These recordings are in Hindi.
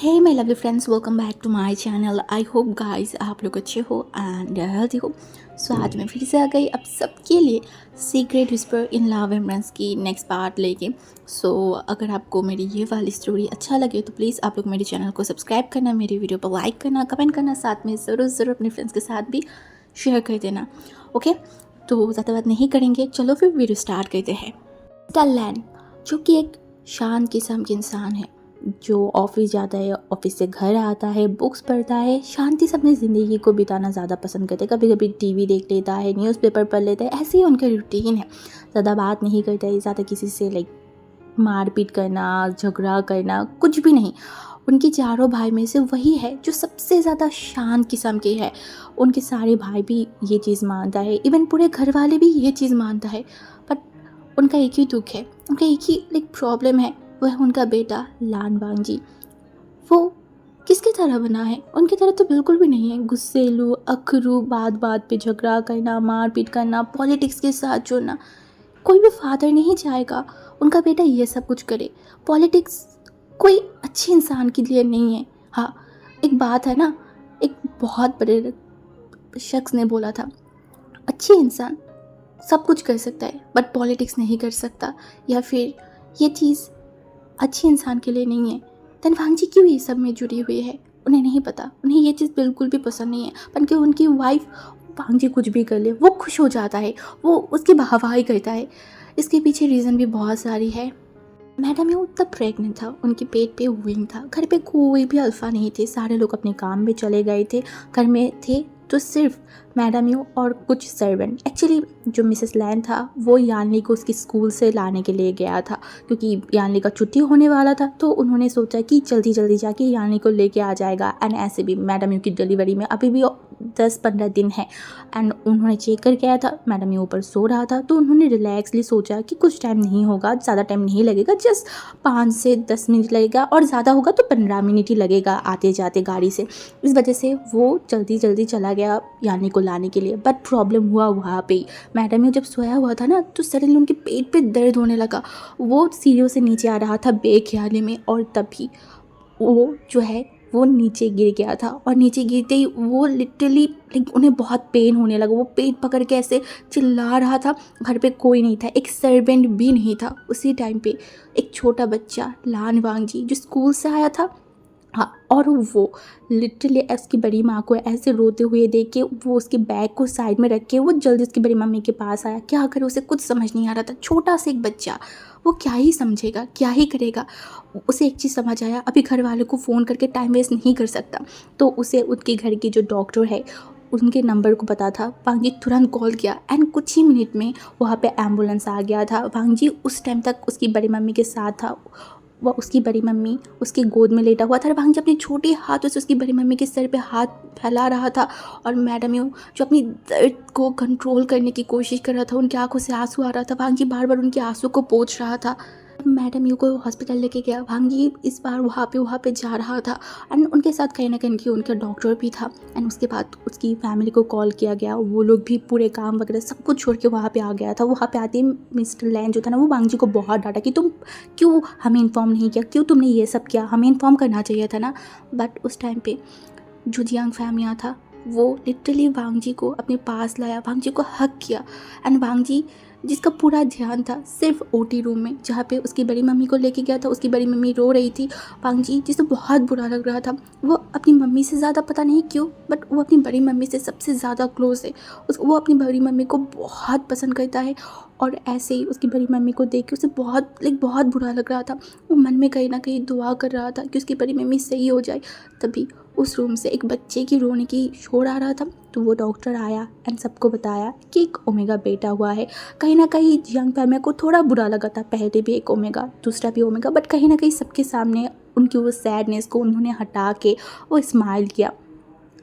Hey my lovely friends, welcome back to my channel. I hope guys आप लोग अच्छे हो एंड हेल्दी हो। सो आज मैं फिर से आ गई अब सबके लिए secret whisper in love embrace की नेक्स्ट पार्ट लेके। सो अगर आपको मेरी ये वाली स्टोरी अच्छा लगे तो प्लीज़ आप लोग मेरे चैनल को सब्सक्राइब करना, मेरी वीडियो पर लाइक करना, कमेंट करना, साथ में ज़रूर अपने फ्रेंड्स के साथ भी शेयर कर देना। ओके, तो ज़्यादा बात नहीं करेंगे, चलो फिर वीडियो स्टार्ट करते हैं। टलैन जो कि एक शांत किस्म के इंसान है, जो ऑफिस जाता है, ऑफिस से घर आता है, बुक्स पढ़ता है, शांति से अपनी ज़िंदगी को बिताना ज़्यादा पसंद करता है। कभी कभी टीवी देख लेता है, न्यूज़पेपर पढ़ लेता है, ऐसे ही उनका रूटीन है। ज़्यादा बात नहीं करता है, ज़्यादा किसी से मारपीट करना, झगड़ा करना, कुछ भी नहीं। उनके चारों भाई में से वही है जो सबसे ज़्यादा शांत किस्म के है। उनके सारे भाई भी ये चीज़ मानता है, इवन पूरे घर वाले भी ये चीज़ मानता है। बट उनका एक ही दुख है, उनका एक ही प्रॉब्लम है, वो है उनका बेटा लान वांगजी। वो किसकी तरह बना है? उनकी तरह तो बिल्कुल भी नहीं है। गुस्सेलू, अखरू, बात बात पे झगड़ा करना, मारपीट करना, पॉलिटिक्स के साथ जुड़ना। कोई भी फादर नहीं चाहेगा उनका बेटा ये सब कुछ करे। पॉलिटिक्स कोई अच्छे इंसान के लिए नहीं है। हाँ, एक बात है ना, एक बहुत बड़े शख्स ने बोला था, अच्छे इंसान सब कुछ कर सकता है बट पॉलिटिक्स नहीं कर सकता, या फिर ये चीज़ अच्छे इंसान के लिए नहीं है। देन वांगजी क्यों ये सब में जुड़ी हुई है? उन्हें नहीं पता, उन्हें ये चीज़ बिल्कुल भी पसंद नहीं है। पर उनकी वाइफ वांगजी कुछ भी कर ले वो खुश हो जाता है, वो उसकी वाहवाही करता है। इसके पीछे रीज़न भी बहुत सारी है। मैडम ये तब प्रेग्नेंट था, उनके पेट पे विंग था, घर पे कोई भी अल्फ़ा नहीं थे, सारे लोग अपने काम में चले गए थे। घर में थे तो सिर्फ मैडम यू और कुछ सर्वेंट। एक्चुअली जो मिसेस लैन था वो यानली को उसकी स्कूल से लाने के लिए गया था, क्योंकि यानली का छुट्टी होने वाला था। तो उन्होंने सोचा कि जल्दी जल्दी जाके यानली को लेके आ जाएगा। एंड ऐसे भी मैडम यू की डिलीवरी में अभी भी 10-15 दिन है। एंड उन्होंने चेक करके आया था, मैडम यू ऊपर सो रहा था, तो उन्होंने रिलैक्सली सोचा कि कुछ टाइम नहीं होगा, ज़्यादा टाइम नहीं लगेगा, जस्ट 5 से 10 मिनट लगेगा, और ज़्यादा होगा तो 15 मिनट ही लगेगा आते जाते गाड़ी से। इस वजह से वो जल्दी जल्दी चला गया यानी को लाने के लिए। बट प्रॉब्लम हुआ वहाँ पे ही। मैडम यू जब सोया हुआ था ना, तो सडनली उनके पेट पे दर्द होने लगा। वो सीढ़ियों से नीचे आ रहा था बेख्याली में, और तभी वो जो है वो नीचे गिर गया था। और नीचे गिरते ही वो लिटरली उन्हें बहुत पेन होने लगा। वो पेट पकड़ के ऐसे चिल्ला रहा था। घर पे कोई नहीं था, एक सर्वेंट भी नहीं था। उसी टाइम पे एक छोटा बच्चा लान वांगजी जो स्कूल से आया था, हाँ, और वो लिटरली उसकी बड़ी माँ को ऐसे रोते हुए देख के वो उसके बैग को साइड में रख के वो जल्दी उसकी बड़ी मम्मी के पास आया। क्या करे, उसे कुछ समझ नहीं आ रहा था। छोटा सा एक बच्चा, वो क्या ही समझेगा, क्या ही करेगा। उसे एक चीज़ समझ आया, अभी घर वाले को फ़ोन करके टाइम वेस्ट नहीं कर सकता। तो उसे उनके घर की जो डॉक्टर है उनके नंबर को पता था। वांगजी तुरंत कॉल किया एंड कुछ ही मिनट में वहाँ पे एम्बुलेंस आ गया था। वांगजी उस टाइम तक उसकी बड़ी मम्मी के साथ था। वह उसकी बड़ी मम्मी उसकी गोद में लेटा हुआ था। वांगजी अपने छोटे हाथों से उसकी बड़ी मम्मी के सर पे हाथ फैला रहा था। और मैडम यू जो अपनी दर्द को कंट्रोल करने की कोशिश कर रहा था, उनकी आंखों से आंसू आ रहा था। वांगजी बार बार उनके आंसू को पोंछ रहा था। मैडम यू को हॉस्पिटल लेके गया। वांगजी इस बार वहाँ पे जा रहा था एंड उनके साथ कहीं ना कहीं उनका डॉक्टर भी था। एंड उसके बाद उसकी फैमिली को कॉल किया गया। वो लोग भी पूरे काम वगैरह सब कुछ छोड़ के वहाँ पे आ गया था। वहाँ पे आते ही मिस्टर लैन जो था ना, वो वांगजी को बहुत डांटा कि तुम क्यों हमें इन्फॉर्म नहीं किया, क्यों तुमने ये सब किया, हमें इन्फॉर्म करना चाहिए था ना। बट उस टाइम पे जो जियांग फैमिया था वो लिटरली वांगजी को अपने पास लाया, वांगजी को हक किया। एंड वांगजी जिसका पूरा ध्यान था सिर्फ ओटी रूम में, जहाँ पे उसकी बड़ी मम्मी को लेके गया था। उसकी बड़ी मम्मी रो रही थी। वांगजी जिसे बहुत बुरा लग रहा था, वो अपनी मम्मी से ज़्यादा पता नहीं क्यों बट वो अपनी बड़ी मम्मी से सबसे ज़्यादा क्लोज है। वो अपनी बड़ी मम्मी को बहुत पसंद करता है। और ऐसे ही उसकी बड़ी मम्मी को देख के उसे बहुत बुरा लग रहा था। वो मन में कहीं ना कहीं दुआ कर रहा था कि उसकी बड़ी मम्मी सही हो जाए। तभी उस रूम से एक बच्चे की रोने की शोर आ रहा था। तो वो डॉक्टर आया एंड सबको बताया कि एक ओमेगा बेटा हुआ है। कहीं ना कहीं यंग फैमिली को थोड़ा बुरा लगा था, पहले भी एक ओमेगा दूसरा भी ओमेगा, बट कहीं ना कहीं सबके सामने उनकी वो सैडनेस को उन्होंने हटा के वो स्माइल किया।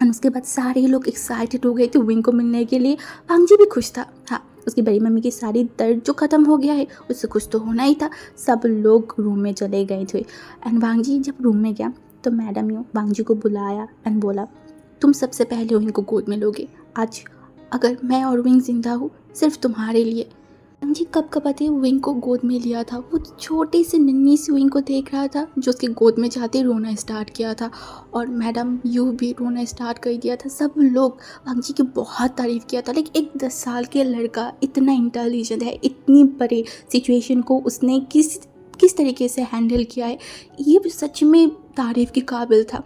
एंड उसके बाद सारे लोग एक्साइटेड हो गए थे विंग को मिलने के लिए। वांगजी भी खुश था। हाँ, उसकी बड़ी मम्मी की सारी दर्द जो ख़त्म हो गया है उससे खुश तो होना ही था। सब लोग रूम में चले गए थे। एंड वांगजी जब रूम में गया तो मैडम यू वांगजी को बुलाया एंड बोला, तुम सबसे पहले विंग को गोद में लोगे। आज अगर मैं और विंग जिंदा हूँ सिर्फ तुम्हारे लिए। जी कब कब आते विंग को गोद में लिया था, वो छोटी सी नन्ही सी विंग को देख रहा था जो उसके गोद में जाते रोना स्टार्ट किया था, और मैडम यू भी रोना स्टार्ट कर दिया था। सब लोग वांग जी की बहुत तारीफ़ किया था। लाइक एक 10 साल के लड़का इतना इंटेलिजेंट है, इतनी बड़े सिचुएशन को उसने किस किस तरीके से हैंडल किया है, ये भी सच में तारीफ़ के काबिल था।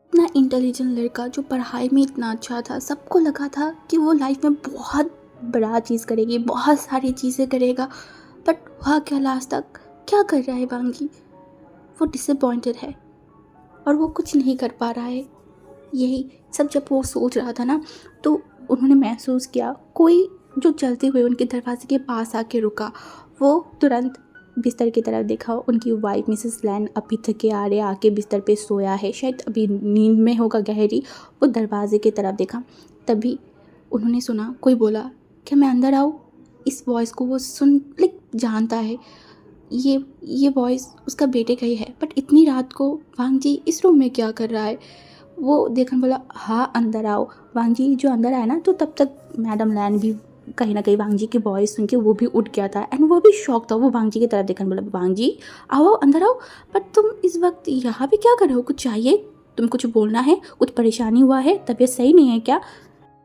इतना इंटेलिजेंट लड़का जो पढ़ाई में इतना अच्छा था, सबको लगा था कि वो लाइफ में बहुत बड़ा चीज़ करेगी, बहुत सारी चीज़ें करेगा, बट वह क्या लास्ट तक क्या कर रहा है वांगी, वो डिसअपॉइंटेड है और वो कुछ नहीं कर पा रहा है। यही सब जब वो सोच रहा था ना, तो उन्होंने महसूस किया कोई जो चलते हुए उनके दरवाजे के पास आके रुका। वो तुरंत बिस्तर की तरफ देखा, उनकी वाइफ मिसेस लैन अभी थके आ रहे आके बिस्तर पे सोया है, शायद अभी नींद में होगा गहरी। वो दरवाजे की तरफ देखा, तभी उन्होंने सुना कोई बोला, क्या मैं अंदर आऊँ? इस वॉइस को वो सुन लाइक जानता है, ये वॉइस उसका बेटे का ही है, बट इतनी रात को वांग जी इस रूम में क्या कर रहा है? वो देखकर बोला हाँ अंदर आओ। वांग जी जो अंदर आया ना, तो तब तक मैडम लैन भी कहीं ना कहीं वांग जी की वॉइस सुन के वो भी उठ गया था, एंड वो भी शॉक था। वो वांग जी की तरफ देखकर बोला वांग जी आओ अंदर आओ, बट तुम इस वक्त यहाँ पे क्या कर रहे हो? कुछ चाहिए? तुम कुछ बोलना है? कुछ परेशानी हुआ है? तबीयत सही नहीं है क्या?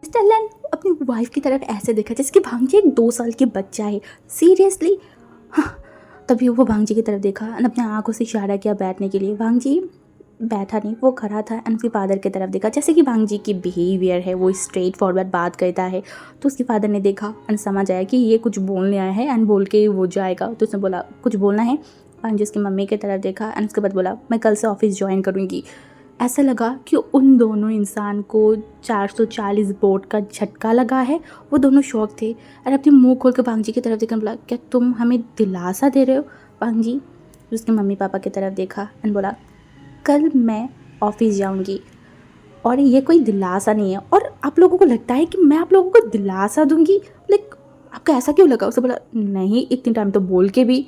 मिस्टर लैन अपनी वाइफ की तरफ ऐसे देखा जैसे कि भांग जी एक 2 साल की बच्चा है, सीरियसली। हाँ, तभी वो भांग जी की तरफ देखा और अपने आंखों से इशारा किया बैठने के लिए। भांग जी बैठा नहीं, वो खड़ा था एंड उसके फादर की तरफ देखा। जैसे कि भांग जी की बिहेवियर है, वो स्ट्रेट फॉरवर्ड बात करता है, तो उसके फादर ने देखा एंड समझ आया कि ये कुछ बोलने आया है एंड बोल के वो जाएगा, तो उसने बोला कुछ बोलना है? भांग जी उसकी मम्मी की तरफ देखा एंड उसके बाद बोला मैं कल से ऑफिस ज्वाइन करूँगी। ऐसा लगा कि उन दोनों इंसान को 440 वोल्ट का झटका लगा है। वो दोनों शॉक थे और अपने मुंह खोल के भांग जी की तरफ देखकर बोला क्या तुम हमें दिलासा दे रहे हो? भांग जी उसके मम्मी पापा की तरफ देखा एंड बोला कल मैं ऑफिस जाऊंगी और ये कोई दिलासा नहीं है, और आप लोगों को लगता है कि मैं आप लोगों को दिलासा दूंगी? लाइक आपको ऐसा क्यों लगा? उसे बोला नहीं, इतनी टाइम तो बोल के भी।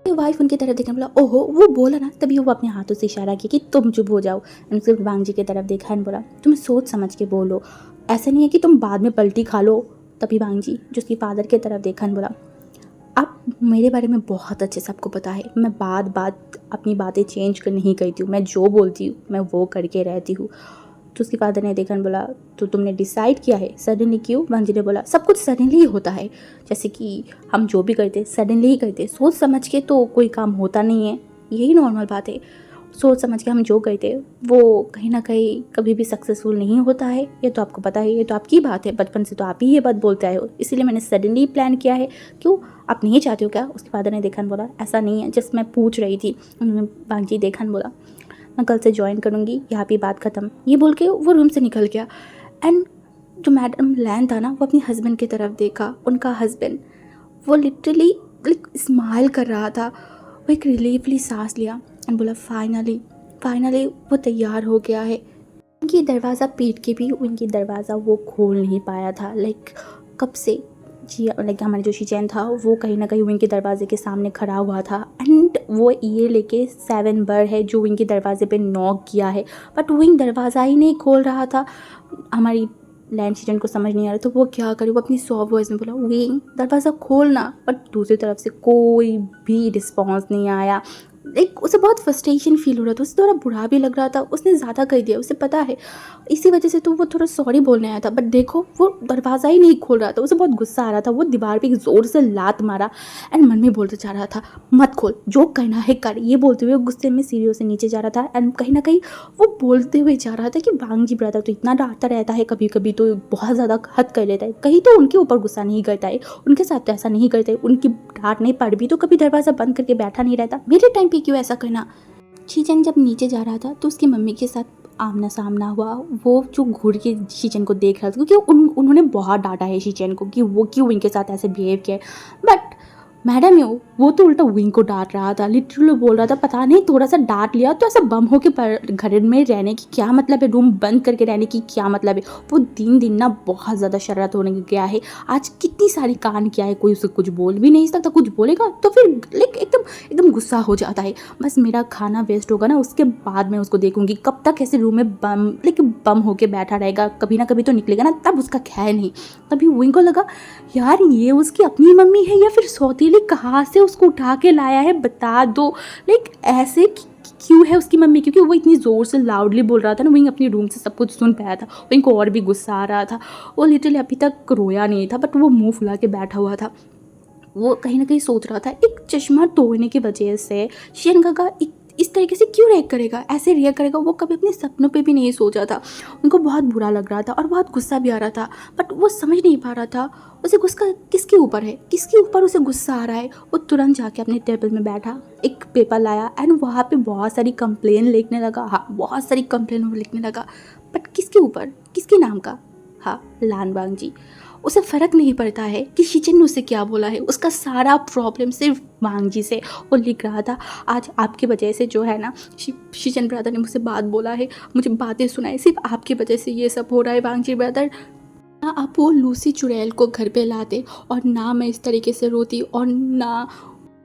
वाइफ उनकी तरफ देखने बोला ओहो वो बोला ना, तभी वो अपने हाथों से इशारा किया कि तुम चुप हो जाओ। उसके वांग जी की तरफ देखा एंड बोला तुम सोच समझ के बोलो, ऐसा नहीं है कि तुम बाद में पलटी खा लो। तभी वांग जी जो उसकी फादर की तरफ देखा एंड बोला आप मेरे बारे में बहुत अच्छे सबको पता है, मैं बात बात अपनी बातें चेंज कर नहीं करती हूँ, मैं जो बोलती हूँ मैं वो करके रहती हूँ। तो उसके फादर ने देखा बोला तो तुमने डिसाइड किया है? सडनली क्यों? वांग जी ने बोला सब कुछ सडनली ही होता है, जैसे कि हम जो भी करते सडनली ही करते, सोच समझ के तो कोई काम होता नहीं है, यही नॉर्मल बात है। सोच समझ के हम जो करते वो कहीं ना कहीं कभी भी सक्सेसफुल नहीं होता है, ये तो आपको पता है, ये तो आपकी बात है, बचपन से तो आप ही ये बात बोलते आए हो, इसीलिए मैंने सडनली प्लान किया है। क्यों आप नहीं चाहते हो क्या? उसके फादर ने देखा बोला ऐसा नहीं है, जस्ट मैं पूछ रही थी। उन्होंने वांग जी देखा बोला मैं कल से ज्वाइन करूँगी, यहाँ पे बात ख़त्म। ये बोल के वो रूम से निकल गया एंड जो मैडम लैन था ना, वो अपने हस्बैंड की तरफ देखा। उनका हस्बैंड वो लिटरली लाइक स्माइल कर रहा था, वो एक रिलीफली सांस लिया एंड बोला फाइनली वो तैयार हो गया है। उनकी दरवाज़ा पीट के भी उनकी दरवाज़ा वो खोल नहीं पाया था। लाइक कब से जी लाइक हमारे जो शीचैन था वो कहीं ना कहीं विंग के दरवाजे के सामने खड़ा हुआ था एंड वो ये लेके 7 बार है जो विंग के दरवाजे पे नॉक किया है, बट विंग दरवाज़ा ही नहीं खोल रहा था। हमारी लैंड शीचैन को समझ नहीं आ रहा तो वो क्या करे, वो अपनी सॉफ्ट वॉइस में बोला विंग दरवाज़ा खोलना, बट दूसरी तरफ से कोई भी रिस्पॉन्स नहीं आया। लाइक उसे बहुत फ्रस्ट्रेशन फील हो रहा था, उसे थोड़ा बुरा भी लग रहा था, उसने ज़्यादा कर दिया उसे पता है, इसी वजह से तो वो थोड़ा सॉरी बोलने आया था, बट देखो वो दरवाज़ा ही नहीं खोल रहा था। उसे बहुत गुस्सा आ रहा था, वो दीवार पे ज़ोर से लात मारा एंड मन में बोलते जा रहा था मत खोल, जो करना है कर, ये बोलते हुए गुस्से में सीढ़ियों से नीचे जा रहा था एंड कहीं ना कहीं वो बोलते हुए जा रहा था कि वांग जी ब्रदर तो इतना डांटता रहता है, कभी कभी तो बहुत ज़्यादा हद कर लेता है, कहीं तो उनके ऊपर गुस्सा नहीं करता है, उनके साथ तो ऐसा नहीं करता है, उनकी डांट नहीं पड़ भी तो कभी दरवाज़ा बंद करके बैठा नहीं रहता, मेरे टाइम पे क्यों ऐसा करना। शीचैन जब नीचे जा रहा था तो उसकी मम्मी के साथ आमना सामना हुआ। वो जो घूर के शीचैन को देख रहा था क्योंकि उन्होंने बहुत डांटा है शीचैन को कि वो क्यों इनके साथ ऐसे बिहेव किया, बट मैडम ही हो। वो तो उल्टा विंग को डांट रहा था, लिटरली बोल रहा था पता नहीं थोड़ा सा डांट लिया तो ऐसा बम होके घर में रहने की क्या मतलब है, रूम बंद करके रहने की क्या मतलब है। वो दिन दिन ना बहुत ज़्यादा शरारत होने गया है। आज कितनी सारी कांड किया है, कोई उसे कुछ बोल भी नहीं सकता, कुछ बोलेगा तो फिर लाइक एकदम एकदम गुस्सा हो जाता है। बस मेरा खाना वेस्ट होगा ना, उसके बाद मैं उसको देखूंगी कब तक ऐसे रूम में बम होके बैठा रहेगा, कभी ना कभी तो निकलेगा ना, तब उसका खैर नहीं। तभी विंग को लगा यार ये उसकी अपनी मम्मी है या फिर सौतेली कहाँ से उसको उठा के लाया है, बता दो। लाइक ऐसे क्यों है उसकी मम्मी, क्योंकि वो इतनी ज़ोर से लाउडली बोल रहा था ना, विंग अपनी रूम से सब कुछ सुन पाया था। विंग को और भी गुस्सा आ रहा था। वो लिटरली अभी तक रोया नहीं था, बट वो मुंह फुला के बैठा हुआ था। वो कहीं ना कहीं सोच रहा था एक चश्मा तोड़ने की वजह से शियन काका इस तरीके से क्यों रिएक्ट करेगा, ऐसे रिएक्ट करेगा। वो कभी अपने सपनों पे भी नहीं सोचा था। उनको बहुत बुरा लग रहा था और बहुत गुस्सा भी आ रहा था, बट वो समझ नहीं पा रहा था उसे गुस्सा किसके ऊपर है, किसके ऊपर उसे गुस्सा आ रहा है। वो तुरंत जाके अपने टेबल में बैठा, एक पेपर लाया एंड वहाँ पे बहुत सारी कंप्लेन लिखने लगा। हाँ, बहुत सारी कंप्लेन वो लिखने लगा, बट किसके ऊपर, किसके नाम का? हाँ, लानबांग जी। उसे फ़र्क नहीं पड़ता है कि शिचन ने उसे क्या बोला है, उसका सारा प्रॉब्लम सिर्फ वांग जी से। वो लिख रहा था आज आपकी वजह से जो है ना, शिचन ब्रदर ने मुझे बात बोला है, मुझे बातें सुनाई, सिर्फ आपकी वजह से ये सब हो रहा है वांग जी ब्रदर। ना आप वो लूसी चुड़ैल को घर पे लाते और ना मैं इस तरीके से रोती और ना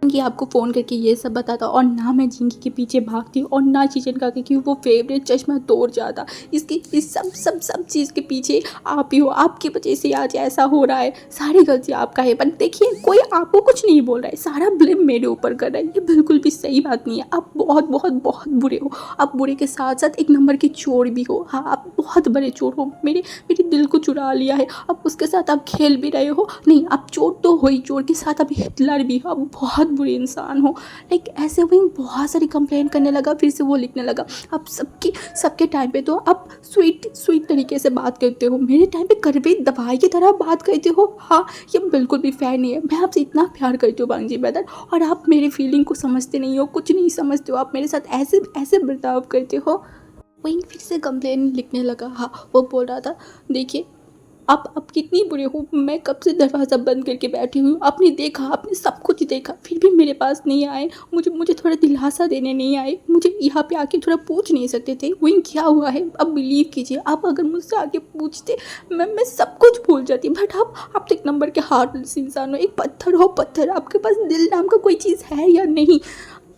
कि आपको फ़ोन करके ये सब बताता और ना मैं जिंकी के पीछे भागती और ना चिचन का कि वो फेवरेट चश्मा तोड़ जाता। इसकी इस सब चीज़ के पीछे आप ही हो, आपकी वजह से आज ऐसा हो रहा है, सारी गलती आपका है। पर देखिए कोई आपको कुछ नहीं बोल रहा है, सारा ब्लेम मेरे ऊपर कर रहा है। ये बिल्कुल भी सही बात नहीं है। आप बहुत बहुत बहुत बुरे हो। आप बुरे के साथ साथ एक नंबर के चोर भी हो। हाँ, आप बहुत बड़े चोर हो। मेरे दिल को चुरा लिया है। अब उसके साथ आप खेल भी रहे हो। नहीं, आप चोर तो हो ही, चोर के साथ आप हिटलर भी हो। आप बहुत बुरे इंसान हो। लाइक ऐसे वही बहुत सारी कंप्लेंट करने लगा। फिर से वो लिखने लगा आप सबके टाइम पे तो आप स्वीट तरीके से बात करते हो, मेरे टाइम पे कड़वे दवाई की तरह बात करते हो। हाँ, ये बिल्कुल भी फेयर नहीं है। मैं आपसे इतना प्यार करती हूँ बांगजी ब्रदर, और आप मेरी फीलिंग को समझते नहीं हो, कुछ नहीं समझते हो। आप मेरे साथ ऐसे ऐसे बर्ताव करते हो। वही फिर से कंप्लेन लिखने लगा। हाँ, वो बोल रहा था देखिए आप कितनी बुरे हो। मैं कब से दरवाज़ा बंद करके बैठी हुई हूँ, आपने देखा, आपने सब कुछ देखा, फिर भी मेरे पास नहीं आए, मुझे थोड़ा दिलासा देने नहीं आए, मुझे यहाँ पे आके थोड़ा पूछ नहीं सकते थे वही क्या हुआ है। अब बिलीव कीजिए, आप अगर मुझसे आके पूछते मैं सब कुछ भूल जाती। बट आप तो एक नंबर के हार्टलेस इंसान हो, एक पत्थर हो, पत्थर। आपके पास दिल नाम का कोई चीज़ है या नहीं?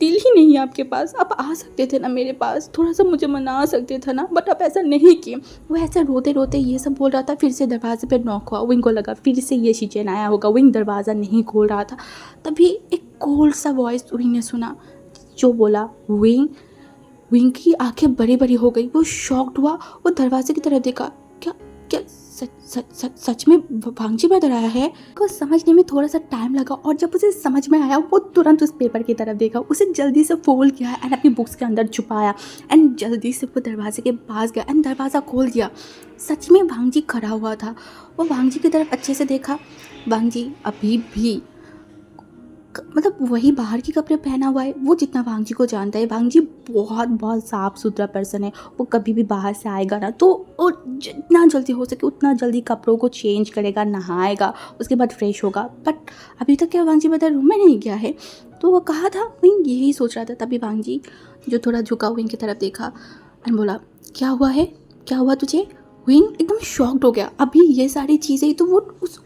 दिल ही नहीं है आपके पास। आप आ सकते थे ना मेरे पास, थोड़ा सा मुझे मना सकते थे ना, बट आप ऐसा नहीं किए। वो ऐसे रोते रोते ये सब बोल रहा था। फिर से दरवाजे पे नॉक हुआ। विंग को लगा फिर से ये शिचेन आया होगा। विंग दरवाज़ा नहीं खोल रहा था। तभी एक कोल्ड सा वॉइस विंग ने सुना जो बोला विंग। विंग की आंखें बड़ी बड़ी हो गई। वो शॉक्ड हुआ। वो दरवाजे की तरफ देखा। क्या क्या सच में भांगजी ब्रदर आया है? को समझने में थोड़ा सा टाइम लगा, और जब उसे समझ में आया वो तुरंत उस पेपर की तरफ देखा। उसे जल्दी से फोल्ड किया एंड अपनी बुक्स के अंदर छुपाया एंड जल्दी से वो दरवाजे के पास गया एंड दरवाज़ा खोल दिया। सच में भांगजी खड़ा हुआ था। वो भांगजी की तरफ अच्छे से देखा। भांगजी अभी भी मतलब वही बाहर के कपड़े पहना हुआ है। वो जितना भांगजी को जानता है, भांगजी बहुत बहुत साफ़ सुथरा पर्सन है। वो कभी भी बाहर से आएगा ना तो वो जितना जल्दी हो सके उतना जल्दी कपड़ों को चेंज करेगा, नहाएगा, उसके बाद फ्रेश होगा। बट अभी तक क्या भांगजी बता रूम में नहीं गया है? तो वो कहा था विंग यही सोच रहा था। तभी भांगजी जो थोड़ा झुका विंग की तरफ देखा एंड बोला क्या हुआ है, क्या हुआ तुझे? विंग एकदम शॉक्ड हो गया। अभी ये सारी चीज़ें तो वो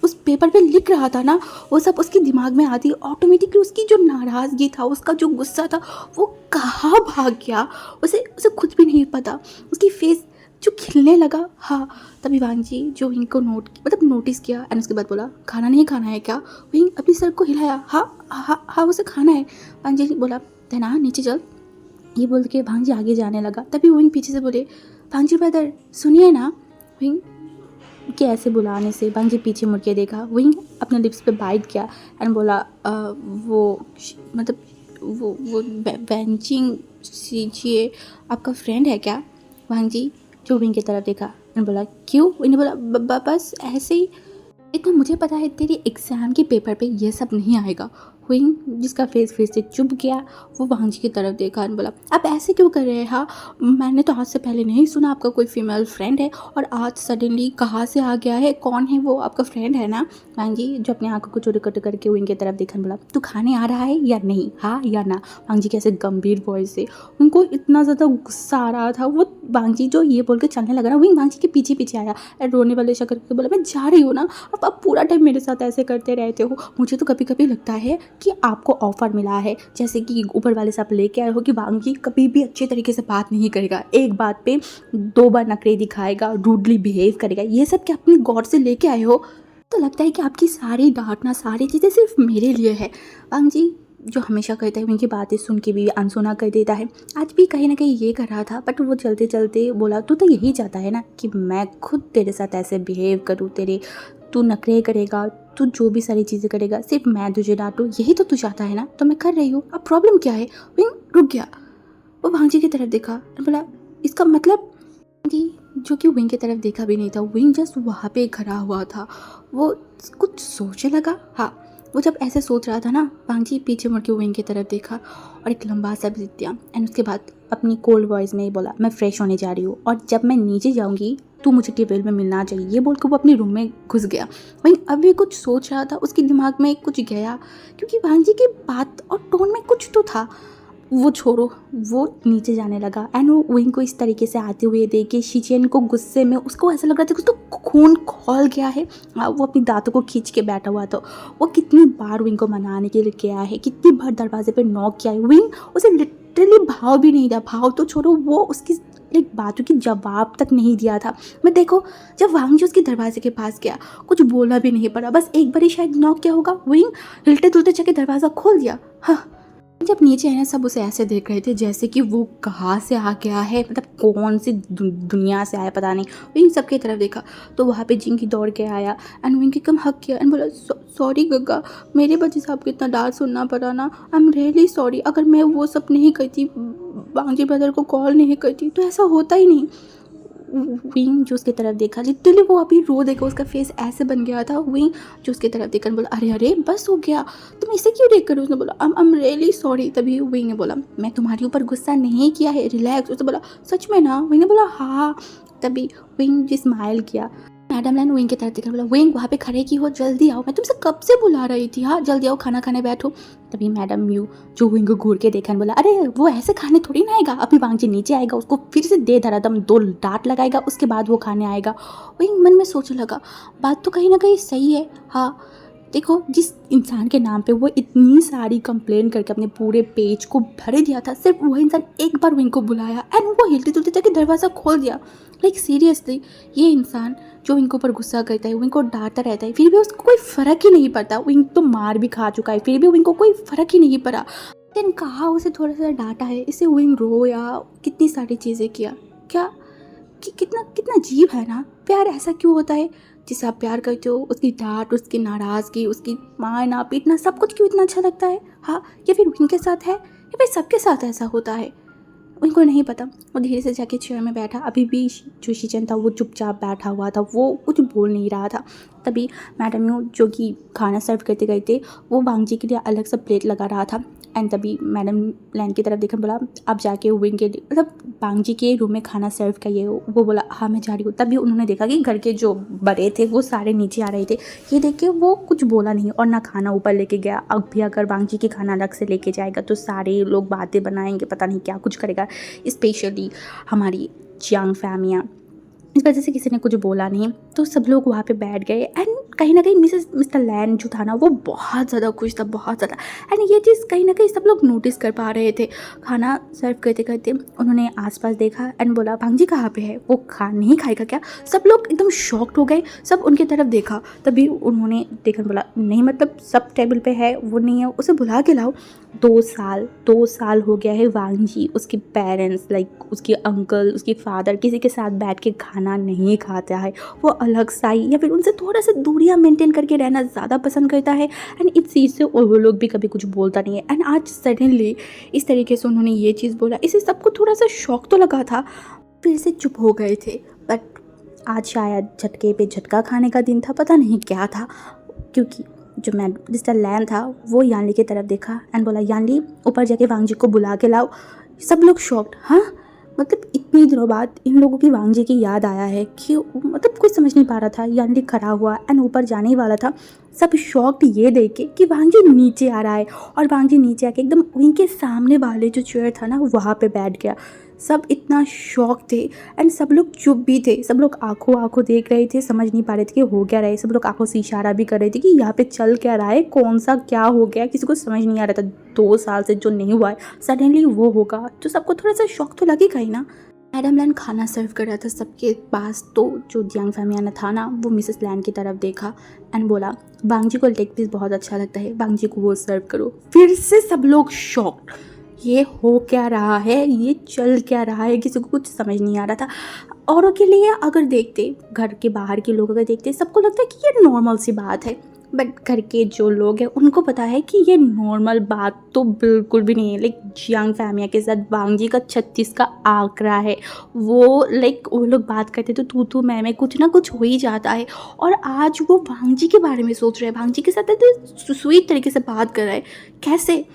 उस पेपर पे लिख रहा था ना, वो सब उसके दिमाग में आती। ऑटोमेटिकली उसकी जो नाराज़गी था, उसका जो गुस्सा था, वो कहाँ भाग गया उसे उसे खुद भी नहीं पता। उसकी फेस जो खिलने लगा। हाँ, तभी वांगजी जो विंग को नोटिस किया एंड उसके बाद बोला खाना नहीं खाना है क्या? विंग अपनी सर को हिलाया। हाँ हाँ हाँ, उसे खाना है। वांगजी बोला तना नीचे चल। ये बोल के भांगजी आगे जाने लगा। तभी विंग पीछे से बोले भांगजी ब्रदर सुनिए ना। विंग के ऐसे बुलाने से भांगजी पीछे मुड़ के देखा। विंग अपने लिप्स पे बाइट किया एंड बोला वो बेंचिंग सीजिए, आपका फ्रेंड है क्या? भांगजी जो विंग की तरफ देखा एंड बोला क्यों? इन्हें बोला बस ऐसे ही। इतना मुझे पता है तेरी एग्ज़ाम के पेपर पे ये सब नहीं आएगा। विंग जिसका फेस फिर से चुप गया, वो वांगजी की तरफ देखा और बोला, आप ऐसे क्यों कर रहे हैं? हाँ, मैंने तो आज से पहले नहीं सुना आपका कोई फीमेल फ्रेंड है और आज सडनली कहाँ से आ गया है? कौन है वो? आपका फ्रेंड है ना? वांगजी जो अपनी आंखों को चोरी कट करके विंग की तरफ देखा बोला, तू खाने आ रहा है या नहीं? हाँ या ना? वांगजी कैसे गंभीर वॉइस से, उनको इतना ज़्यादा गुस्सा आ रहा था। वो वांगजी जो ये बोल के चलने लगा ना, विंग वांगजी के पीछे पीछे आया और रोने वाले शक्ल करके बोला, मैं जा रही हूँ ना, अब आप पूरा टाइम मेरे साथ ऐसे करते रहते हो। मुझे तो कभी कभी लगता है कि आपको ऑफर मिला है, जैसे कि ऊपर वाले से आप लेके आए हो कि वांगजी कभी भी अच्छे तरीके से बात नहीं करेगा, एक बात पे 2 बार नखरे दिखाएगा, रूडली बिहेव करेगा। ये सब क्या अपनी गॉड से लेके आए हो? तो लगता है कि आपकी सारी डांटना, सारी चीज़ें सिर्फ मेरे लिए है। वांगजी जो हमेशा कहता है उनकी बातें सुन के भी अनसुना कर देता है, आज भी कहीं ना कहीं ये कर रहा था। बट वो चलते चलते बोला, तू तो यही चाहता है ना कि मैं खुद तेरे साथ ऐसे बिहेव करूँ, तू नखरे करेगा, तू जो भी सारी चीज़ें करेगा सिर्फ मैं तुझे डांटूँ, यही तो तू चाहता है ना? तो मैं कर रही हूँ, अब प्रॉब्लम क्या है? विंग रुक गया, वो वांगजी की तरफ देखा और बोला, इसका मतलब कि जो कि विंग की तरफ देखा भी नहीं था, विंग जस्ट वहाँ पे खड़ा हुआ था। वो कुछ सोचने लगा। हाँ, वो जब ऐसे सोच रहा था ना, वांगजी पीछे मुड़ के विंग की तरफ देखा और एक लंबा सा ब्रीथ दिया एंड उसके बाद अपनी कोल्ड वॉइस में ही बोला, मैं फ्रेश होने जा रही हूँ और जब मैं नीचे जाऊँगी तू मुझे टेबल में मिलना चाहिए। ये बोल के वो अपने रूम में घुस गया। वहीं अभी कुछ सोच रहा था, उसके दिमाग में कुछ गया, क्योंकि वांगजी की बात और टोन में कुछ तो था। वो छोड़ो, वो नीचे जाने लगा एंड वो विंग को इस तरीके से आते हुए देख के शिचियन को गुस्से में, उसको ऐसा लग रहा था कि उसको खून खौल गया है। वो अपनी दांतों को खींच के बैठा हुआ था। वो कितनी बार विंग को मनाने के लिए गया है, कितनी बार दरवाजे पे नॉक किया है। विंग उसे लिटरली भाव भी नहीं था, भाव तो छोड़ो, वो उसकी एक बातों की जवाब तक नहीं दिया था। मैं देखो, जब वांगजी उसके दरवाजे के पास गया, कुछ बोला भी नहीं पड़ा, बस एक बार ही शायद नॉक किया होगा। विंग हिलते दुलते जाके दरवाज़ा खोल दिया। हाँ, जब नीचे आए ना, सब उसे ऐसे देख रहे थे जैसे कि वो कहाँ से आ गया है, मतलब कौन सी दुनिया से आया पता नहीं। विंग सबकी तरफ देखा तो वहाँ पे जिंकी दौड़ के आया एंड विंग की कम हक किया एंड बोला, सॉरी गग्गा, मेरे वजह से आपको इतना डांट सुनना पड़ा ना, आई एम रियली सॉरी। अगर मैं वो सब नहीं करती, वांगजी ब्रदर को कॉल नहीं करती, तो ऐसा होता ही नहीं। विंग जो उसकी तरफ देखा, लिटरली वो अभी रो देखा, उसका फेस ऐसे बन गया था। विंग जो उसकी तरफ देखकर बोला, अरे अरे बस हो गया, तुम इसे क्यों देख कर? उसने बोला, आई एम रियली सॉरी। तभी विंग ने बोला, मैं तुम्हारे ऊपर गुस्सा नहीं किया है, रिलैक्स। उसने बोला, सच में ना? विंग ने बोला, हाँ। तभी विंग जी स्माइल किया। मैडम ने विंग की तरफ देखकर बोला, विंग वहाँ पे खड़े की हो, जल्दी आओ, मैं तुमसे कब से बुला रही थी। हाँ जल्दी आओ, खाना खाने बैठो। तभी मैडम यू जो विंग को घूर के देखा बोला, अरे वो ऐसे खाने थोड़ी ना आएगा, अभी वांगजी नीचे आएगा, उसको फिर से दे धराधम 2 डांट लगाएगा, उसके बाद वो खाने आएगा। विंग मन में सोचने लगा, बात तो कहीं ना कहीं सही है। हाँ देखो, जिस इंसान के नाम पे वो इतनी सारी कंप्लेन करके अपने पूरे पेज को भर दिया था, सिर्फ वो इंसान एक बार विंग को बुलाया एंड वो हिलते जुलते जाके दरवाज़ा खोल दिया। लाइक सीरियसली, ये इंसान जो विंग के ऊपर गुस्सा करता है, विंग को डांटता रहता है, फिर भी उसको कोई फ़र्क ही नहीं पड़ता। विंग तो मार भी खा चुका है, फिर भी विंग को कोई फ़र्क ही नहीं पड़ा। लेकिन कहा उसे थोड़ा सा डांटा है, इससे विंग रोया, कितनी सारी चीज़ें किया। क्या कितना कितना अजीब है ना, प्यार ऐसा क्यों होता है? जिसे आप प्यार करते हो उसकी डांट, उसकी नाराज़गी, उसकी मारना पीटना, सब कुछ क्यों इतना अच्छा लगता है? हाँ, या फिर विंग के साथ है या फिर सबके साथ ऐसा होता है? उनको नहीं पता। वो धीरे से जाके चेयर में बैठा। अभी भी जो शिचन था वो चुपचाप बैठा हुआ था, वो कुछ बोल नहीं रहा था। तभी मैडम यू जो कि खाना सर्व करते करते वो वांगजी के लिए अलग सा प्लेट लगा रहा था एंड तभी मैडम लैन की तरफ देखकर बोला, आप जाके विंग के मतलब वांगजी के रूम में खाना सर्व करिए। वो बोला, हाँ मैं जा रही हूँ। तभी उन्होंने देखा कि घर के जो बड़े थे वो सारे नीचे आ रहे थे। ये देख के वो कुछ बोला नहीं और ना खाना ऊपर लेके गया। अब भी अगर वांगजी के खाना अलग से लेके जाएगा तो सारे लोग बातें बनाएंगे, पता नहीं क्या कुछ करेगा, स्पेशली हमारी चियांग फैमिलियाँ। इस वजह से किसी ने कुछ बोला नहीं, तो सब लोग वहाँ पे बैठ गए एंड कहीं ना कहीं मिस्टर लैन जो था ना, वो बहुत ज़्यादा खुश था, बहुत ज़्यादा। एंड ये चीज़ कहीं ना कहीं सब लोग नोटिस कर पा रहे थे। खाना सर्व करते करते उन्होंने आसपास देखा एंड बोला, वांगजी कहाँ पे है? वो नहीं खाएगा क्या? सब लोग एकदम शॉक्ड हो गए, सब उनकी तरफ देखा। तभी उन्होंने देखकर बोला, नहीं मतलब सब टेबल पे है, वो नहीं है, उसे बुला के लाओ। 2 साल हो गया है वांगजी उसके पेरेंट्स लाइक उसके अंकल, उसके फादर किसी के साथ बैठ के खाना नहीं खाता है। वो अलग सा ही या फिर उनसे थोड़ा सा दूरियां मेंटेन करके रहना ज़्यादा पसंद करता है एंड इस चीज़ से वो लोग भी कभी कुछ बोलता नहीं है। एंड आज सडनली इस तरीके से उन्होंने ये चीज़ बोला, इससे सबको थोड़ा सा शौक तो लगा था, फिर से चुप हो गए थे। बट आज शायद झटके पे झटका खाने का दिन था, पता नहीं क्या था, क्योंकि जो मैं मिस्टर लैन था वो यानली की तरफ देखा एंड बोला, यानली ऊपर जाके वांग जी को बुला के लाओ। सब लोग शॉक्ड, हाँ मतलब इतने दिनों बाद इन लोगों की वांग जी की याद आया है कि मतलब कुछ समझ नहीं पा रहा था। यानली खड़ा हुआ एंड ऊपर जाने ही वाला था। सब शॉक्ड ये देख के कि वांग जी नीचे आ रहा है, और वांग जी नीचे आके एकदम उनके सामने वाले जो चेयर था ना वहाँ पे बैठ गया। सब इतना शॉक थे एंड सब लोग चुप भी थे। सब लोग आंखों आंखों देख रहे थे, समझ नहीं पा रहे थे कि हो क्या रहा है। सब लोग आंखों से इशारा भी कर रहे थे कि यहाँ पे चल क्या रहा है, कौन सा क्या हो गया, किसी को समझ नहीं आ रहा था। 2 साल से जो नहीं हुआ है सडनली वो होगा, तो सबको थोड़ा सा शौक तो लगेगा ही ना। मैडम लैन खाना सर्व कर रहा था सबके पास, तो जो जियांग फैमियाना था ना वो मिसेस लैन की तरफ देखा एंड बोला, वांग जी को लेग पीस बहुत अच्छा लगता है, वांग जी को वो सर्व करो। फिर से सब लोग शॉक्ड, ये हो क्या रहा है, ये चल क्या रहा है, किसी को कुछ समझ नहीं आ रहा था। औरों के लिए अगर देखते, घर के बाहर के लोग अगर देखते, सबको लगता है कि ये नॉर्मल सी बात है, बट घर के जो लोग हैं उनको पता है कि ये नॉर्मल बात तो बिल्कुल भी नहीं है। लाइक जियांग फैमिया के साथ वांग जी का 36 का आंकड़ा है, वो लाइक वो लोग बात करते तो तू मैं कुछ ना कुछ हो ही जाता है, और आज वो वांग जी के बारे में सोच रहे हैं, वांग जी के साथ तो स्वीट तरीके से बात कर रहा है, कैसे।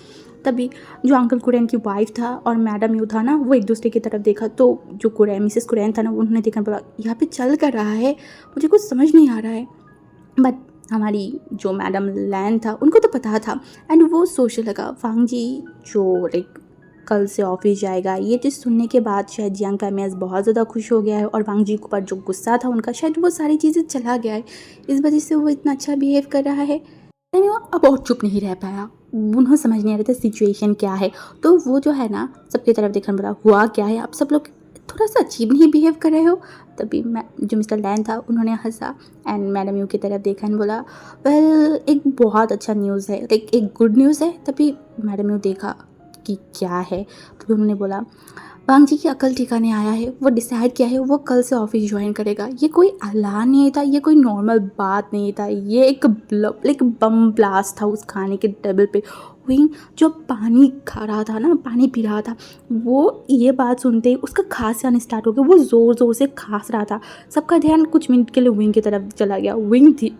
तभी जो अंकल कुरैन की वाइफ था और मैडम यू था ना वो एक दूसरे की तरफ देखा, तो जो कुरैन मिसेस कुरैन था ना उन्होंने देखा, बोला यहाँ पे चल कर रहा है, मुझे कुछ समझ नहीं आ रहा है। बट हमारी जो मैडम लैन था उनको तो पता था एंड वो सोचने लगा, वांग जी जो लाइक कल से ऑफिस जाएगा, ये चीज़ सुनने के बाद शायद जियांग फैमियाज बहुत ज़्यादा खुश हो गया है, और वांग जी के ऊपर जो गुस्सा था उनका शायद वो सारी चीज़ें चला गया है, इस वजह से वो इतना अच्छा बिहेव कर रहा है। वो अब और चुप नहीं रह पाया, उन्हें समझ नहीं आ रहा था सिचुएशन क्या है, तो वो जो है ना सबकी तरफ देखने बोला, हुआ क्या है, आप सब लोग थोड़ा सा अजीब नहीं बिहेव कर रहे हो। तभी मैं जो मिस्टर लैन था उन्होंने हंसा एंड मैडम यू की तरफ देखा एंड बोला, वेल एक बहुत अच्छा न्यूज़ है, लाइक एक गुड न्यूज़ है। तभी मैडम यू देखा कि क्या है, तो उन्होंने बोला, वांग जी की अकल ठिकाने आया है, वो डिसाइड किया है वो कल से ऑफिस ज्वाइन करेगा। ये कोई ऐलान नहीं था, ये कोई नॉर्मल बात नहीं था, ये एक लाइक बम ब्लास्ट था उस खाने के टेबल पे। वहीं जो पानी खा रहा था ना, पानी पी रहा था, वो ये बात सुनते ही उसका खांसी आने स्टार्ट हो गया, वो ज़ोर ज़ोर से खांस रहा था। सबका ध्यान कुछ मिनट के लिए विंग की तरफ चला गया। विंग थी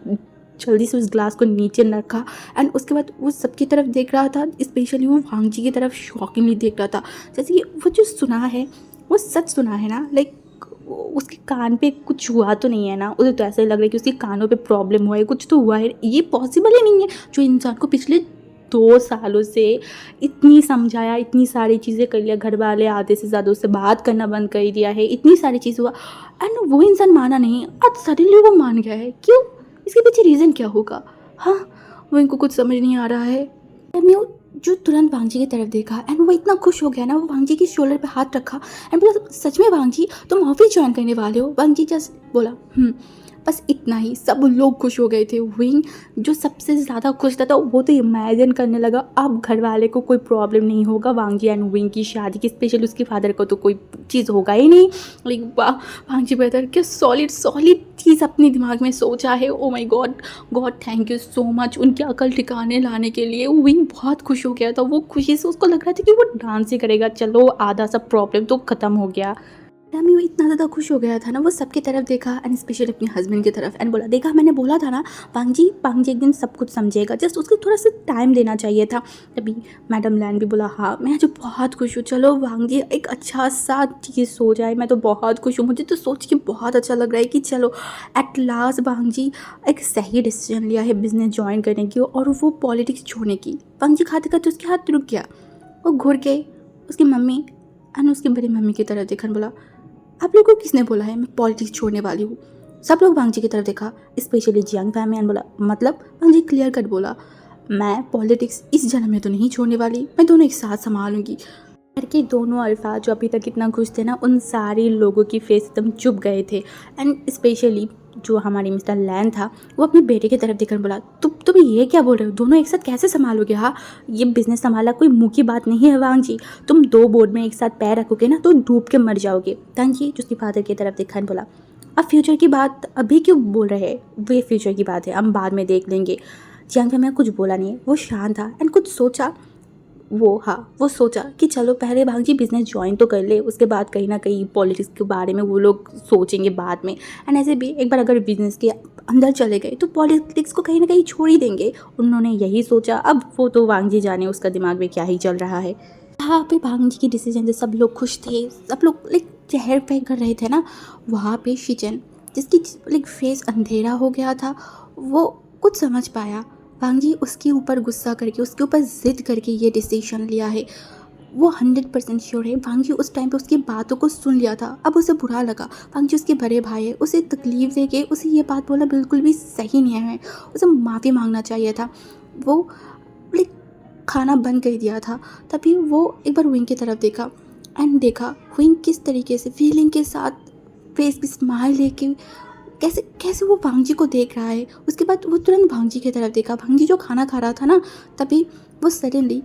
जल्दी से उस ग्लास को नीचे रखा एंड उसके बाद वो सबकी तरफ देख रहा था, स्पेशली वो वांग जी की तरफ शॉकिंगली देख रहा था, जैसे कि वो जो सुना है वो सच सुना है ना, लाइक उसके कान पे कुछ हुआ तो नहीं है ना। उसे तो ऐसा ही लग रहा है कि उसके कानों पे प्रॉब्लम हुआ है, कुछ तो हुआ है, ये पॉसिबल ही नहीं है। जो इंसान को पिछले 2 सालों से इतनी समझाया, इतनी सारी चीज़ें कर लिया, घर वाले आधे से ज़्यादा उससे बात करना बंद कर दिया है, इतनी सारी चीज़ हुआ एंड वो इंसान माना नहीं, आज सडनली वो मान गया है। क्यों? इसके पीछे रीज़न क्या होगा? हाँ, वो इनको कुछ समझ नहीं आ रहा है। मैं जो तुरंत वांग जी की तरफ देखा एंड वो इतना खुश हो गया ना, वो वांग जी की शोल्डर पे हाथ रखा एंड बोला, सच में वांग जी तुम ऑफिस ज्वाइन करने वाले हो? वांग जी जस्ट बोला बस इतना ही। सब लोग खुश हो गए थे। विंग जो सबसे ज़्यादा खुश था, तो वो तो इमेजिन करने लगा अब घर वाले को कोई प्रॉब्लम नहीं होगा वांग जी एंड विंग की शादी की, स्पेशली उसके फादर को तो कोई चीज़ होगा ही नहीं। लाइक वाह, वांग जी बेहतर क्या सॉलिड चीज़ अपने दिमाग में सोचा है। Oh my God, God thank you so much उनकी अकल ठिकाने लाने के लिए। विंग बहुत खुश हो गया था, वो खुशी से उसको लग रहा था कि वो डांस ही करेगा, चलो आधा सा प्रॉब्लम तो ख़त्म हो गया। मैं इतना ज़्यादा खुश हो गया था ना, वो सबकी तरफ देखा एंड स्पेशली अपने हस्बैंड की तरफ एंड बोला, देखा मैंने बोला था ना वांग जी एक दिन सब कुछ समझेगा, जस्ट उसको थोड़ा सा टाइम देना चाहिए था। तभी मैडम लैन भी बोला, हाँ मैं आज बहुत खुश हूँ, चलो वांग जी एक अच्छा सा चीज़ हो जाए, मैं तो बहुत खुश हूँ, मुझे तो सोच के बहुत अच्छा लग रहा है कि चलो एट लास्ट वांग जी एक सही डिसीजन लिया है बिजनेस ज्वाइन करने की और वो पॉलिटिक्स छोड़ने की। वांग जी खाते खाते उसके हाथ रुक गया, वो घुर के उसकी मम्मी एंड उसकी बड़ी मम्मी की तरफ देखा बोला, आप लोगों को किसने बोला है मैं पॉलिटिक्स छोड़ने वाली हूँ? सब लोग वांग जी की तरफ देखा, स्पेशली जियांग फैमिली बोला, मतलब वांग जी क्लियर कट बोला, मैं पॉलिटिक्स इस जन्म में तो नहीं छोड़ने वाली, मैं दोनों एक साथ संभालूंगी। घर के दोनों अल्फाज जो अभी तक इतना खुश थे ना, उन सारे लोगों की फेस एकदम चुप गए थे एंड स्पेशली जो हमारी मिस्टर लैन था वो अपने बेटे की तरफ देखकर बोला, तुम ये क्या बोल रहे हो, दोनों एक साथ कैसे संभालोगे? हाँ, ये बिजनेस संभालना कोई मुँह की बात नहीं है वांग जी, तुम 2 बोर्ड में एक साथ पैर रखोगे ना तो डूब के मर जाओगे। वांग जी उसके फादर की तरफ देखा बोला, अब फ्यूचर की बात अभी क्यों बोल रहे हैं, वो फ्यूचर की बात है हम बाद में देख लेंगे। जियांग फैमिली कुछ बोला नहीं, वो शांत था एंड कुछ सोचा। वो सोचा कि चलो पहले वांग जी बिज़नेस ज्वाइन तो कर ले, उसके बाद कहीं ना कहीं पॉलिटिक्स के बारे में वो लोग सोचेंगे बाद में। एंड ऐसे भी एक बार अगर बिज़नेस की अंदर चले गए तो पॉलिटिक्स को कहीं ना कहीं छोड़ ही देंगे, उन्होंने यही सोचा। अब वो तो वांग जी जाने उसका दिमाग में क्या ही चल रहा है। यहाँ पे वांग जी की डिसीजन से सब लोग खुश थे, सब लोग लाइक चहर पहर कर रहे थे ना। वहाँ पे शिजन, जिसकी लाइक फेस अंधेरा हो गया था, वो कुछ समझ पाया। वांग जी उसके ऊपर गुस्सा करके, उसके ऊपर ज़िद करके ये डिसीजन लिया है। वो 100% श्योर है वांग जी उस टाइम पे उसकी बातों को सुन लिया था। अब उसे बुरा लगा, वांग जी उसके बड़े भाई है, उसे तकलीफ दे के उसे ये बात बोलना बिल्कुल भी सही नहीं है। उसे माफ़ी मांगना चाहिए था। वो लाइक खाना बंद कर दिया था। तभी वो एक बार विंग की तरफ देखा एंड देखा विंग किस तरीके से फीलिंग के साथ फेस की स्माइल लेके कैसे कैसे वो वांग जी को देख रहा है। उसके बाद वो तुरंत वांग जी की तरफ देखा, वांग जी जो खाना खा रहा था ना। तभी वो सडनली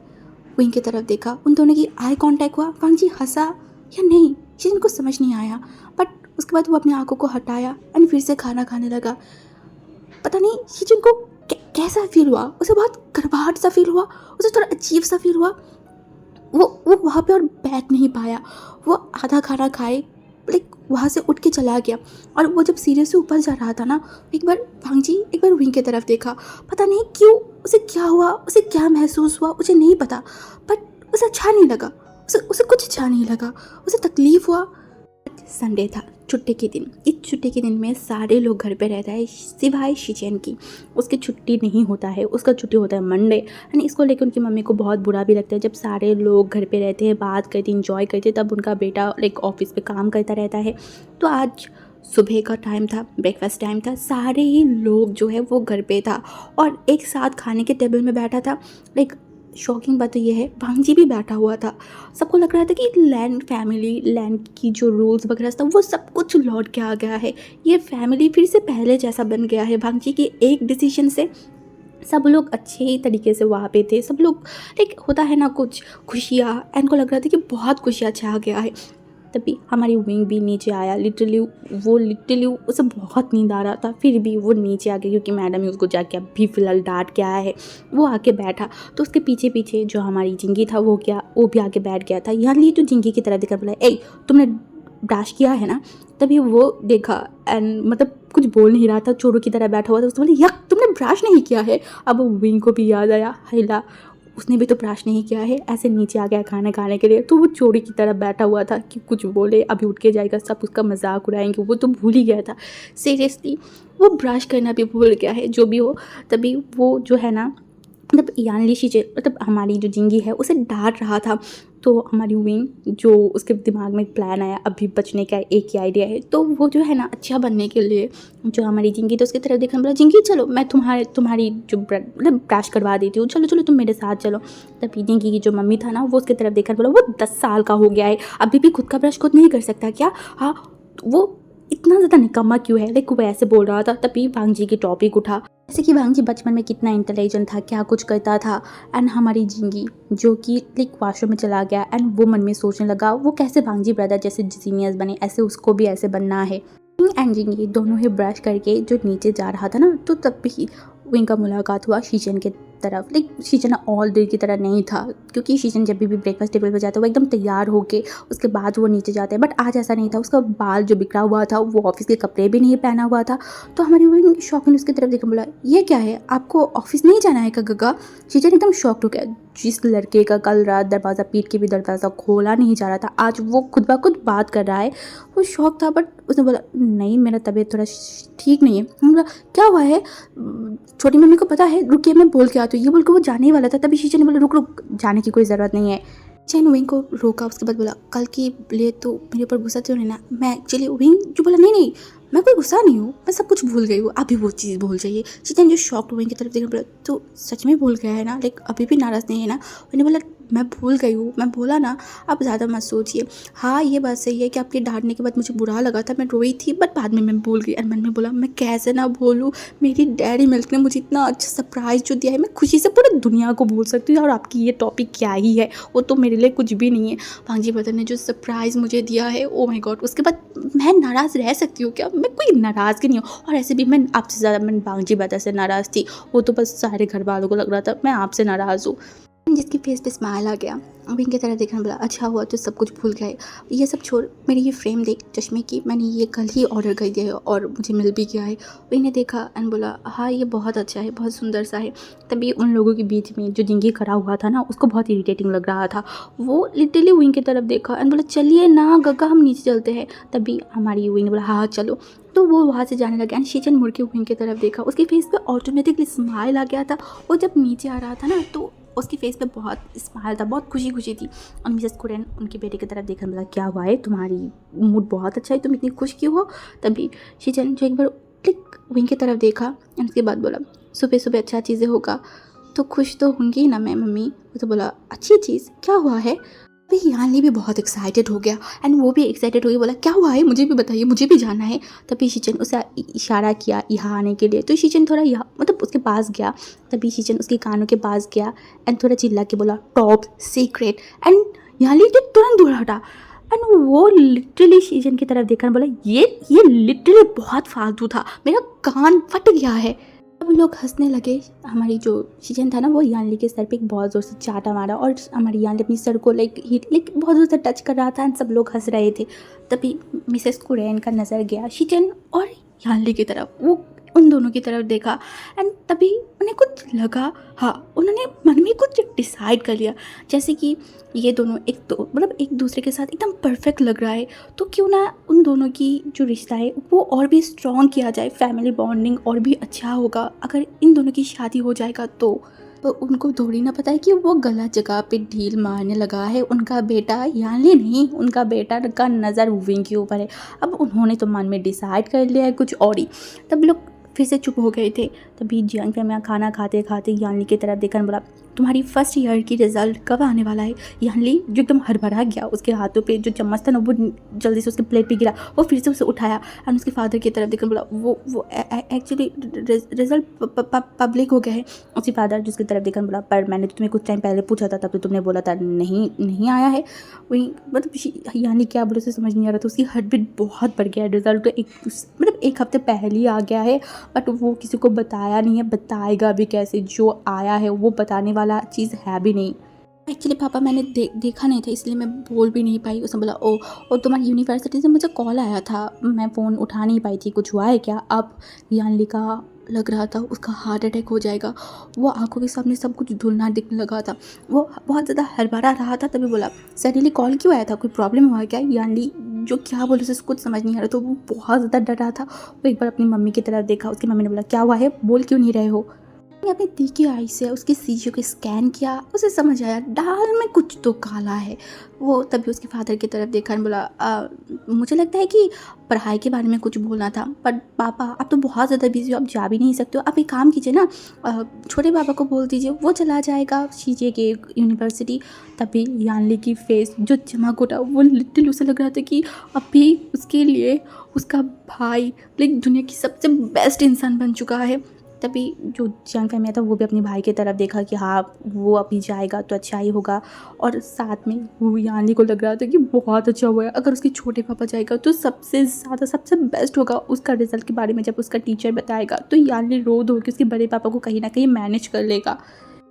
विंग की तरफ देखा, उन दोनों की आई कांटेक्ट हुआ। वांग जी हंसा या नहीं ये इनको समझ नहीं आया, बट उसके बाद वो अपनी आंखों को हटाया एंड फिर से खाना खाने लगा। पता नहीं ये जिनको कैसा फील हुआ, उसे बहुत गर्वाहट सा फील हुआ, उसे थोड़ा अजीब सा फील हुआ। वो वहाँ पे और बैठ नहीं पाया। वो आधा खाना खाए लाइक वहाँ से उठ के चला गया। और वो जब सीढ़ी से ऊपर जा रहा था ना, एक बार वांग जी एक बार विंग की तरफ देखा। पता नहीं क्यों उसे क्या हुआ, उसे क्या महसूस हुआ, उसे नहीं पता, बट उसे अच्छा नहीं लगा। उसे कुछ अच्छा नहीं लगा, उसे तकलीफ हुआ। संडे था, छुट्टी के दिन। इस छुट्टी के दिन में सारे लोग घर पे रहता है सिवाय शिचेन की। उसकी छुट्टी नहीं होता है, उसका छुट्टी होता है मंडे। एंड इसको लेकर उनकी मम्मी को बहुत बुरा भी लगता है। जब सारे लोग घर पे रहते हैं, बात करते, इंजॉय करते, तब उनका बेटा लाइक ऑफिस पे काम करता रहता है। तो आज सुबह का टाइम था, ब्रेकफास्ट टाइम था, सारे ही लोग जो है वो घर पे था और एक साथ खाने के टेबल में बैठा था। लाइक शॉकिंग बात तो ये है वांग जी भी बैठा हुआ था। सबको लग रहा था कि लैंड फैमिली, लैंड की जो रूल्स वगैरह था वो सब कुछ लौट के आ गया है। ये फैमिली फिर से पहले जैसा बन गया है। वांग जी के एक डिसीजन से सब लोग अच्छे ही तरीके से वहाँ पे थे। सब लोग लाइक होता है ना कुछ खुशियाँ, इनको लग रहा था कि बहुत खुशियाँ छा गया है। तभी हमारी विंग भी नीचे आया। लिटरली उसे बहुत नींद आ रहा था, फिर भी वो नीचे आ गया क्योंकि मैडम ही उसको जाके अभी फ़िलहाल डांट के आया है। वो आके बैठा तो उसके पीछे पीछे जो हमारी जिंगी था वो भी आके बैठ गया था। यहाँ लिए तो जिंगी की तरह देखकर बोला, ए तुमने ब्रश किया है ना। तभी वो देखा एंड मतलब कुछ बोल नहीं रहा था, चोरों की तरह बैठा हुआ था। उसने बोला यक तुमने ब्रश नहीं किया है। अब विंग को भी याद आया, हैला उसने भी तो ब्रश नहीं किया है, ऐसे नीचे आ गया खाना खाने के लिए। तो वो चोरी की तरह बैठा हुआ था कि कुछ बोले अभी उठ के जाएगा, सब उसका मजाक उड़ाएंगे। वो तो भूल ही गया था सीरियसली, वो ब्रश करना भी भूल गया है। जो भी हो, तभी वो जो है ना मतलब यानली शीचे मतलब हमारी जो जिंगी है उसे डांट रहा था। तो हमारी विंग जो उसके दिमाग में एक प्लान आया अभी बचने का, एक ही आइडिया है। तो वो जो है ना अच्छा बनने के लिए जो हमारी जिंगी तो उसकी तरफ देखने बोला, जिंगी चलो मैं तुम्हारी जो मतलब ब्रश करवा देती हूँ, चलो चलो तुम मेरे साथ चलो। तभी जिंगी की जो मम्मी था ना वो उसकी तरफ देखकर बोला, वो 10 साल का हो गया है, अभी भी खुद का ब्रश खुद नहीं कर सकता क्या? हाँ वो इतना ज़्यादा निकम्मा क्यों है? लाइक वो ऐसे बोल रहा था। तभी वांग जी की टॉपिक उठा, जैसे कि वांग जी बचपन में कितना इंटेलिजेंट था, क्या कुछ करता था। एंड हमारी जिंगी जो कि लाइक वॉशरूम में चला गया एंड वो मन में सोचने लगा वो कैसे वांग जी ब्रदर जैसे जीनियस बने, ऐसे उसको भी ऐसे बनना है। विंग एंड जिंगी दोनों ही ब्रश करके जो नीचे जा रहा था ना, तो तब भी विंग का मुलाकात हुआ शीजन के तरफ। लाइक शीजन ऑल डे की तरह नहीं था, क्योंकि शीजन जब भी ब्रेकफास्ट टेबल पर जाता है वो एकदम तैयार होके उसके बाद वो नीचे जाते हैं। बट आज ऐसा नहीं था, उसका बाल जो बिखरा हुआ था, वो ऑफिस के कपड़े भी नहीं पहना हुआ था। तो हमारी विंग शॉकिंग उसकी तरफ देखकर बोला, ये क्या है, आपको ऑफिस नहीं जाना है क्या गगा? शीजन एकदम शॉक्ड हो गया। जिस लड़के का कल रात दरवाज़ा पीट के भी दरवाज़ा खोला नहीं जा रहा था, आज वो खुद ब खुद बात कर रहा है। वो शौक था, बट उसने बोला नहीं मेरा तबीयत थोड़ा ठीक नहीं है। हम बोला क्या हुआ है? छोटी मम्मी को पता है, रुकिए मैं बोल के आती हूँ। ये बोल के वो जाने ही वाला था, तभी शीशे ने बोला रुक रुक, जाने की कोई ज़रूरत नहीं है। चैन विंग को रोका, उसके बाद बोला कल की लिए तो मेरे ऊपर गुस्सा तो नहीं ना? मैं एक्चुअली विंग जो बोला नहीं नहीं मैं कोई गुस्सा नहीं हूँ, मैं सब कुछ भूल गई हूँ, अभी वो चीज़ भूल जाइए। चीतन जो शॉक्ड विंग की तरफ देखकर बोला तो सच में भूल गया है ना? लाइक अभी भी नाराज़ नहीं है ना? मैंने बोला मैं भूल गई हूँ, मैं बोला ना आप ज़्यादा मत सोचिए। हाँ ये बात सही है कि आपके डांटने के बाद मुझे बुरा लगा था, मैं रोई थी, बट बाद में मैं भूल गई। और मन में बोला मैं कैसे ना भूलूँ, मेरी डेयरी मिल्क ने मुझे इतना अच्छा सरप्राइज़ जो दिया है, मैं खुशी से पूरी दुनिया को भूल सकती हूँ। और आपकी ये टॉपिक क्या ही है, वो तो मेरे लिए कुछ भी नहीं है। वांग जी ब्रदर ने जो सरप्राइज़ मुझे दिया है, ओ माय गॉड, उसके बाद मैं नाराज़ रह सकती हूँ क्या? मैं कोई नाराज़गी नहीं हूँ। और ऐसे भी मैं आपसे ज़्यादा मैं वांग जी ब्रदर से नाराज़ थी, वो तो बस सारे घर वालों को लग रहा था मैं आपसे नाराज़ हूँ। जिसकी फेस पे स्माइल आ गया। विंग की तरफ देखने बोला, अच्छा हुआ तो सब कुछ भूल गए, ये सब छोड़, मेरी ये फ्रेम देख चश्मे की, मैंने ये कल ही ऑर्डर कर दिया है और मुझे मिल भी गया है। विंग ने देखा एंड बोला, हाँ ये बहुत अच्छा है, बहुत सुंदर सा है। तभी उन लोगों के बीच में जो जिंगी खड़ा हुआ था ना, उसको बहुत इरिटेटिंग लग रहा था। वो लिटरली विंग की तरफ देखा एंड बोला, चलिए ना गग्गा, हम नीचे चलते हैं। तभी हमारी विंग ने बोला, हाँ हाँ चलो। तो वो वहाँ से जाने लगा एंड शीचन मुड़ के विंग की तरफ देखा, उसके फेस पे ऑटोमेटिकली स्माइल आ गया था। और जब नीचे आ रहा था ना, तो उसकी फेस पे बहुत स्माइल था, बहुत खुशी खुशी थी। और मिसेस कुरेन उनके बेटे की तरफ देखने बोला, क्या हुआ है, तुम्हारी मूड बहुत अच्छा है, तुम इतनी खुश क्यों हो। तभी शीचन जो एक बार क्लिक विंग की तरफ देखा और उसके बाद बोला, सुबह सुबह अच्छा चीज़ें होगा तो खुश तो होंगी ना मैं मम्मी। वो तो बोला, अच्छी चीज़ क्या हुआ है। भाई यानी भी बहुत एक्साइटेड हो गया एंड वो भी एक्साइटेड हो गया, बोला क्या हुआ है, मुझे भी बताइए, मुझे भी जाना है। तभी शीचन उसे इशारा किया यहाँ आने के लिए, तो शीचन थोड़ा यहाँ मतलब उसके पास गया। तभी शीचन उसके कानों के पास गया एंड थोड़ा चिल्ला के बोला, टॉप सीक्रेट। एंड यहाँ तो तुरंत दूर हटा एंड वो लिटरली शीचन की तरफ देखा बोला, ये लिटरली बहुत फालतू था, मेरा कान फट गया है। अब लोग हंसने लगे। हमारी जो शीचन था ना, वो यानली के सर पे एक बहुत ज़ोर से चाटा मारा और हमारी यानली अपनी सर को लाइक बहुत ज़ोर से टच कर रहा था एंड सब लोग हंस रहे थे। तभी मिसेस कुरेन का नज़र गया शीचन और यानली की तरफ, वो उन दोनों की तरफ देखा एंड तभी उन्हें कुछ लगा। हाँ, उन्होंने मन में कुछ डिसाइड कर लिया, जैसे कि ये दोनों एक दूसरे के साथ एकदम परफेक्ट लग रहा है, तो क्यों ना उन दोनों की जो रिश्ता है वो और भी स्ट्रॉन्ग किया जाए, फैमिली बॉन्डिंग और भी अच्छा होगा अगर इन दोनों की शादी हो जाएगा। तो उनको थोड़ी ना पता है कि वो गलत जगह पे ढील मारने लगा है। उनका बेटा यानी नहीं, उनका बेटा का नज़र विंग के ऊपर है। अब उन्होंने तो मन में डिसाइड कर लिया है कुछ और ही। तब लोग फिर से चुप हो गए थे। तभी जियांग फैमिया खाना खाते खाते यानली की तरफ देखकर बोला, तुम्हारी फर्स्ट ईयर की रिजल्ट कब आने वाला है। यानली जो एकदम हड़बड़ा गया, उसके हाथों पे जो चम्मच था ना वो जल्दी से उसके प्लेट पे गिरा। वो फिर से उसे उठाया एंड उसके फादर की तरफ देखकर बोला, वो एक्चुअली रिजल्ट पब्लिक हो गया है। उसके फादर जिसकी तरफ देखकर बोला, पर मैंने तो तुम्हें कुछ टाइम पहले पूछा था, तब तो तुमने बोला था नहीं आया है। वही मतलब यानी क्या बोले उसे समझ नहीं आ रहा था। उसकी हार्ट बीट बहुत बढ़ गया है। रिजल्ट तो एक हफ्ते पहले ही आ गया है, बट वो किसी को बताया नहीं है, बताएगा भी कैसे, जो आया है वो बताने वाला चीज़ है भी नहीं। एक्चुअली पापा मैंने देखा नहीं था, इसलिए मैं बोल भी नहीं पाई। उसने बोला, ओ और तुम्हारी यूनिवर्सिटी से मुझे कॉल आया था, मैं फ़ोन उठा नहीं पाई थी, कुछ हुआ है क्या। अब यानली का लग रहा था उसका हार्ट अटैक हो जाएगा। वो आंखों के सामने सब कुछ धुलना दिखने लगा था, वो बहुत ज़्यादा हड़बड़ा रहा था। तभी बोला, सडनली कॉल क्यों आया था, कोई प्रॉब्लम हुआ क्या। यानली जो क्या बोले उसे कुछ समझ नहीं आ रहा, तो वो बहुत ज़्यादा डर रहा था। वो एक बार अपनी मम्मी की तरफ देखा, उसकी मम्मी ने बोला, क्या हुआ है, बोल क्यों नहीं रहे हो। मैंने अपनी दी की आई से उसके सीजो को स्कैन किया, उसे समझ आया दाल में कुछ तो काला है। वो तभी उसके फादर की तरफ देखा और बोला, मुझे लगता है कि पढ़ाई के बारे में कुछ बोलना था, पर पापा आप तो बहुत ज़्यादा बिजी हो, आप जा भी नहीं सकते हो। आप एक काम कीजिए ना, छोटे पापा को बोल दीजिए, वो चला जाएगा शीजे के यूनिवर्सिटी। तभी यानली की फेस जो चमक उठा, वो लिटरली उसे लग रहा था कि अभी उसके लिए उसका भाई लाइक दुनिया की सबसे बेस्ट इंसान बन चुका है। तभी जो जियांग फैमिया था वो भी अपने भाई की तरफ देखा कि हाँ वो अभी जाएगा तो अच्छा ही होगा। और साथ में वो यानी को लग रहा था कि बहुत अच्छा हुआ है, अगर उसके छोटे पापा जाएगा तो सबसे ज़्यादा सबसे बेस्ट होगा। उसका रिजल्ट के बारे में जब उसका टीचर बताएगा तो यानी रो धो के उसके बड़े पापा को कहीं ना कहीं मैनेज कर लेगा।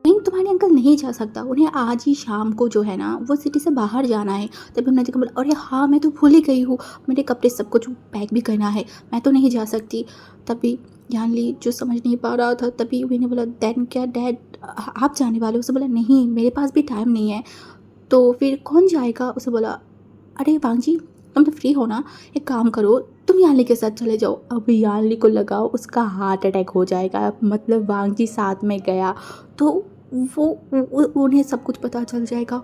नहीं, तुम्हारे अंकल नहीं जा सकता, उन्हें आज ही शाम को जो है ना वो सिटी से बाहर जाना है। तभी उन्होंने देखा, बोला, अरे हाँ मैं तो भूल ही गई हूँ, मेरे कपड़े सब कुछ पैक भी करना है, मैं तो नहीं जा सकती। तभी यानली जो समझ नहीं पा रहा था, तभी उन्हें बोला, दैन क्या डैड आप जाने वाले हो। उसे बोला, नहीं मेरे पास भी टाइम नहीं है। तो फिर कौन जाएगा। उसे बोला, अरे वांगजी तुम तो फ्री हो ना, एक काम करो तुम यानली के साथ चले जाओ। अब यानली को लगा उसका हार्ट अटैक हो जाएगा, मतलब वांगजी साथ में गया तो उन्हें सब कुछ पता चल जाएगा।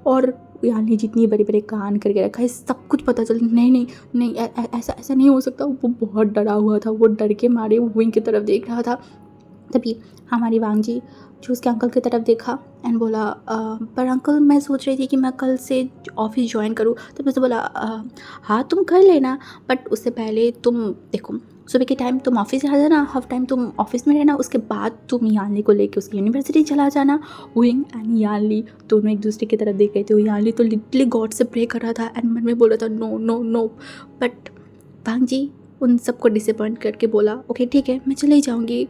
और यानी जितनी बड़े बड़े कान करके रखा है सब कुछ पता चल, नहीं नहीं नहीं ऐसा ऐसा नहीं हो सकता। वो बहुत डरा हुआ था, वो डर के मारे विंग की तरफ देख रहा था। तभी हमारी वांगजी जो उसके अंकल की तरफ देखा एंड बोला, पर अंकल मैं सोच रही थी कि मैं कल से ऑफिस ज्वाइन करूँ। तब उसने बोला, हाँ तुम कर लेना, बट उससे पहले तुम देखो सुबह के टाइम तुम ऑफिस आ जाना, हाफ टाइम तुम ऑफिस में रहना, उसके बाद तुम यानली को लेके उसकी यूनिवर्सिटी चला जाना। विंग एंड यानली दोनों एक दूसरे की तरफ देख रहे थे। यानली तो लिटरली गॉड से प्रे कर रहा था एंड मन में बोल रहा था नो नो नो, बट वांगजी उन सबको डिसअपॉइंट करके बोला, ओके ठीक है मैं चले जाऊँगी।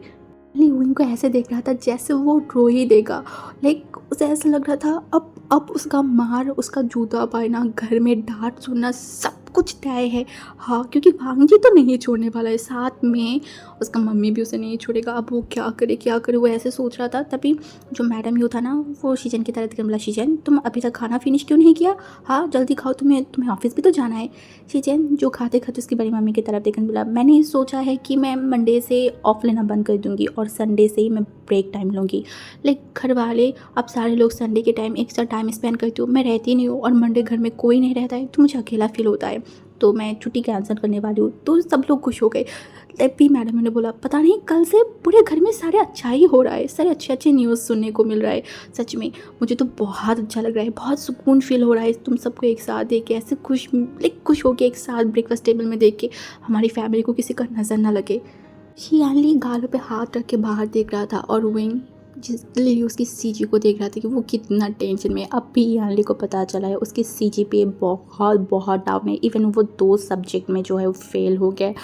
ली हुइंग को ऐसे देख रहा था जैसे वो रो ही देगा। लाइक उसे ऐसा लग रहा था अब उसका मार, उसका जूता पाना, घर में डाँट सुनना सब कुछ तय है। हाँ, क्योंकि भांजी तो नहीं छोड़ने वाला है, साथ में उसका मम्मी भी उसे नहीं छोड़ेगा। अब वो क्या करे, वो ऐसे सोच रहा था। तभी जो मैडम यू था ना, वो शीजन की तरह देखकर बोला, शीजन तुम अभी तक खाना फिनिश क्यों नहीं किया? हाँ जल्दी खाओ, तुम्हें ऑफिस भी तो जाना है। शीजन जो खाते खाते उसकी बड़ी मम्मी की तरफ देखकर बोला, मैंने सोचा है कि मैं मंडे से ऑफ लेना बंद कर दूंगी और संडे से ही मैं ब्रेक टाइम लूँगी। लाइक घर वाले अब सारे लोग संडे के टाइम एक साथ टाइम स्पेंड करती हूँ, मैं रहती नहीं हूँ और मंडे घर में कोई नहीं रहता है तो मुझे अकेला फील होता है, तो मैं छुट्टी कैंसिल करने वाली हूँ। तो सब लोग खुश हो गए। तभी मैडम ने बोला, पता नहीं कल से पूरे घर में सारे अच्छा ही हो रहा है, सारे अच्छे अच्छे न्यूज़ सुनने को मिल रहा है। सच में मुझे तो बहुत अच्छा लग रहा है, बहुत सुकून फील हो रहा है तुम सबको एक साथ देख के, ऐसे खुश होके एक साथ ब्रेकफास्ट टेबल में देख के। हमारी फैमिली को किसी का नज़र ना लगे। शियानली गालों पे हाथ रख के बाहर देख रहा था और विंग जिस लिए उसकी सीजी को देख रहा था कि वो कितना टेंशन में। अब भी यानली को पता चला है उसकी सीजी पे बहुत बहुत डाउन है। इवन वो 2 सब्जेक्ट में जो है वो फेल हो गया है।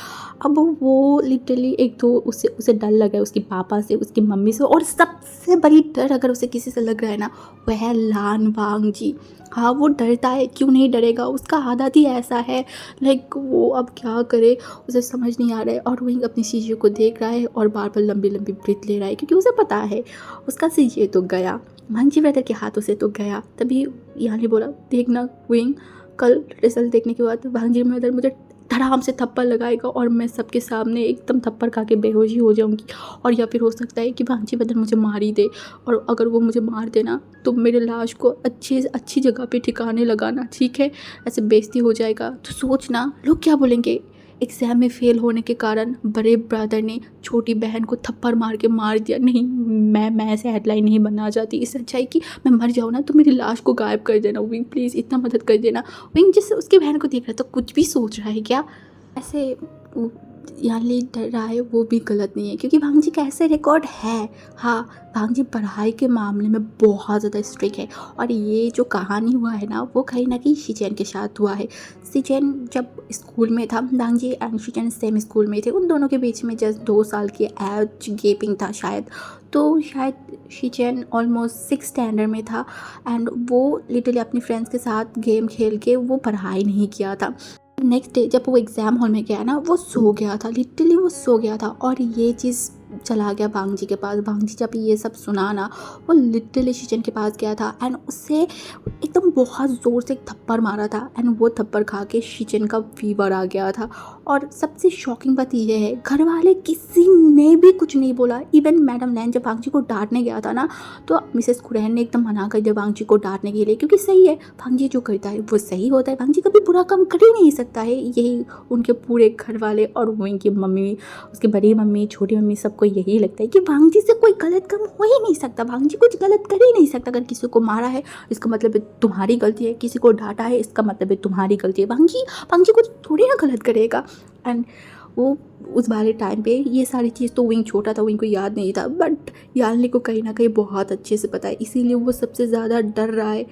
अब वो लिटरली एक तो उसे उसे डर लगा है उसके पापा से, उसकी मम्मी से, और सबसे बड़ी डर अगर उसे किसी से लग रहा है ना, वह है लान वांग जी। हाँ वो डरता है, क्यों नहीं डरेगा, उसका आदत ही ऐसा है। लाइक वो अब क्या करे उसे समझ नहीं आ रहा है। और वहीं अपनी चीज़ों को देख रहा है और बार बार लंबी लंबी ब्रीथ ले रहा है, क्योंकि उसे पता है उसका सीजे तो गया, मांझी ब्रदर के हाथों से तो गया। तभी यहाँ ने बोला, देखना विंग, कल रिजल्ट देखने के बाद भांजी ब्रदर मुझे धड़ाम से थप्पड़ लगाएगा और मैं सबके सामने एकदम थप्पड़ खा के बेहोश ही हो जाऊंगी। और या फिर हो सकता है कि भांजी ब्रदर मुझे मार ही दे, और अगर वो मुझे मार देना तो मेरे लाश को अच्छी अच्छी जगह पे ठिकाने लगाना, ठीक है? ऐसे बेइज्जती हो जाएगा तो सोचना लोग क्या बोलेंगे। एग्ज़ाम में फ़ेल होने के कारण बड़े ब्रदर ने छोटी बहन को थप्पड़ मार के मार दिया। नहीं, मैं ऐसे हेडलाइन नहीं बनना चाहती। इससे अच्छा है कि मैं मर जाऊँ ना तो मेरी लाश को गायब कर देना। विंग प्लीज़ इतना मदद कर देना। विंग जिससे उसकी बहन को देख रहा था कुछ भी सोच रहा है क्या ऐसे। यहाँ ले डर रहा है वो भी गलत नहीं है, क्योंकि भांजी का ऐसे रिकॉर्ड है। हाँ भांजी पढ़ाई के मामले में बहुत ज़्यादा स्ट्रिक्ट है। और ये जो कहानी हुआ है ना, वो कहीं ना कहीं शिचेन के साथ हुआ है। शिचेन जब स्कूल में था, भांजी एंड शिचेन सेम स्कूल में थे, उन दोनों के बीच में जस्ट 2 साल की एज गैपिंग था शायद। तो शायद शिचेन ऑलमोस्ट 6 स्टैंडर्ड में था एंड वो लिटरली अपने फ्रेंड्स के साथ गेम खेल के वो पढ़ाई नहीं किया था। नेक्स्ट डे जब वो एग्ज़ाम हॉल में गया ना, वो सो गया था, लिटरली वो सो गया था। और ये चीज़ चला गया भांगजी के पास। भांगजी जब ये सब सुना ना, वो लिटरली शिचन के पास गया था एंड उससे एकदम बहुत ज़ोर से एक थप्पड़ मारा था एंड वो थप्पड़ खा के शिचन का फीवर आ गया था। और सबसे शॉकिंग बात ये है, घर वाले किसी ने भी कुछ नहीं बोला। इवन मैडम लैन जब भांगजी को डांटने गया था ना, तो मिसेस कुरैन ने एकदम मना कर दिया भांगजी को डांटने के लिए, क्योंकि सही है, भांगजी जो करता है वो सही होता है, भांगजी कभी बुरा काम कर ही नहीं सकता है। यही उनके पूरे घर वाले और उनकी मम्मी, उसकी बड़ी मम्मी, छोटी मम्मी, सबको यही लगता है कि भांगजी से कोई गलत काम हो ही नहीं सकता, भांगजी कुछ गलत कर ही नहीं सकता। अगर किसी को मारा है इसका मतलब है तुम्हारी गलती है, किसी को डांटा है इसका मतलब है तुम्हारी गलती है। भांगजी कुछ थोड़ी ना गलत करेगा। एंड वो उस वाले टाइम पे ये सारी चीज़ तो विंग छोटा था, विंग को याद नहीं था, बट यालनी को कहीं ना कहीं बहुत अच्छे से पता है, इसीलिए वो सबसे ज़्यादा डर रहा है।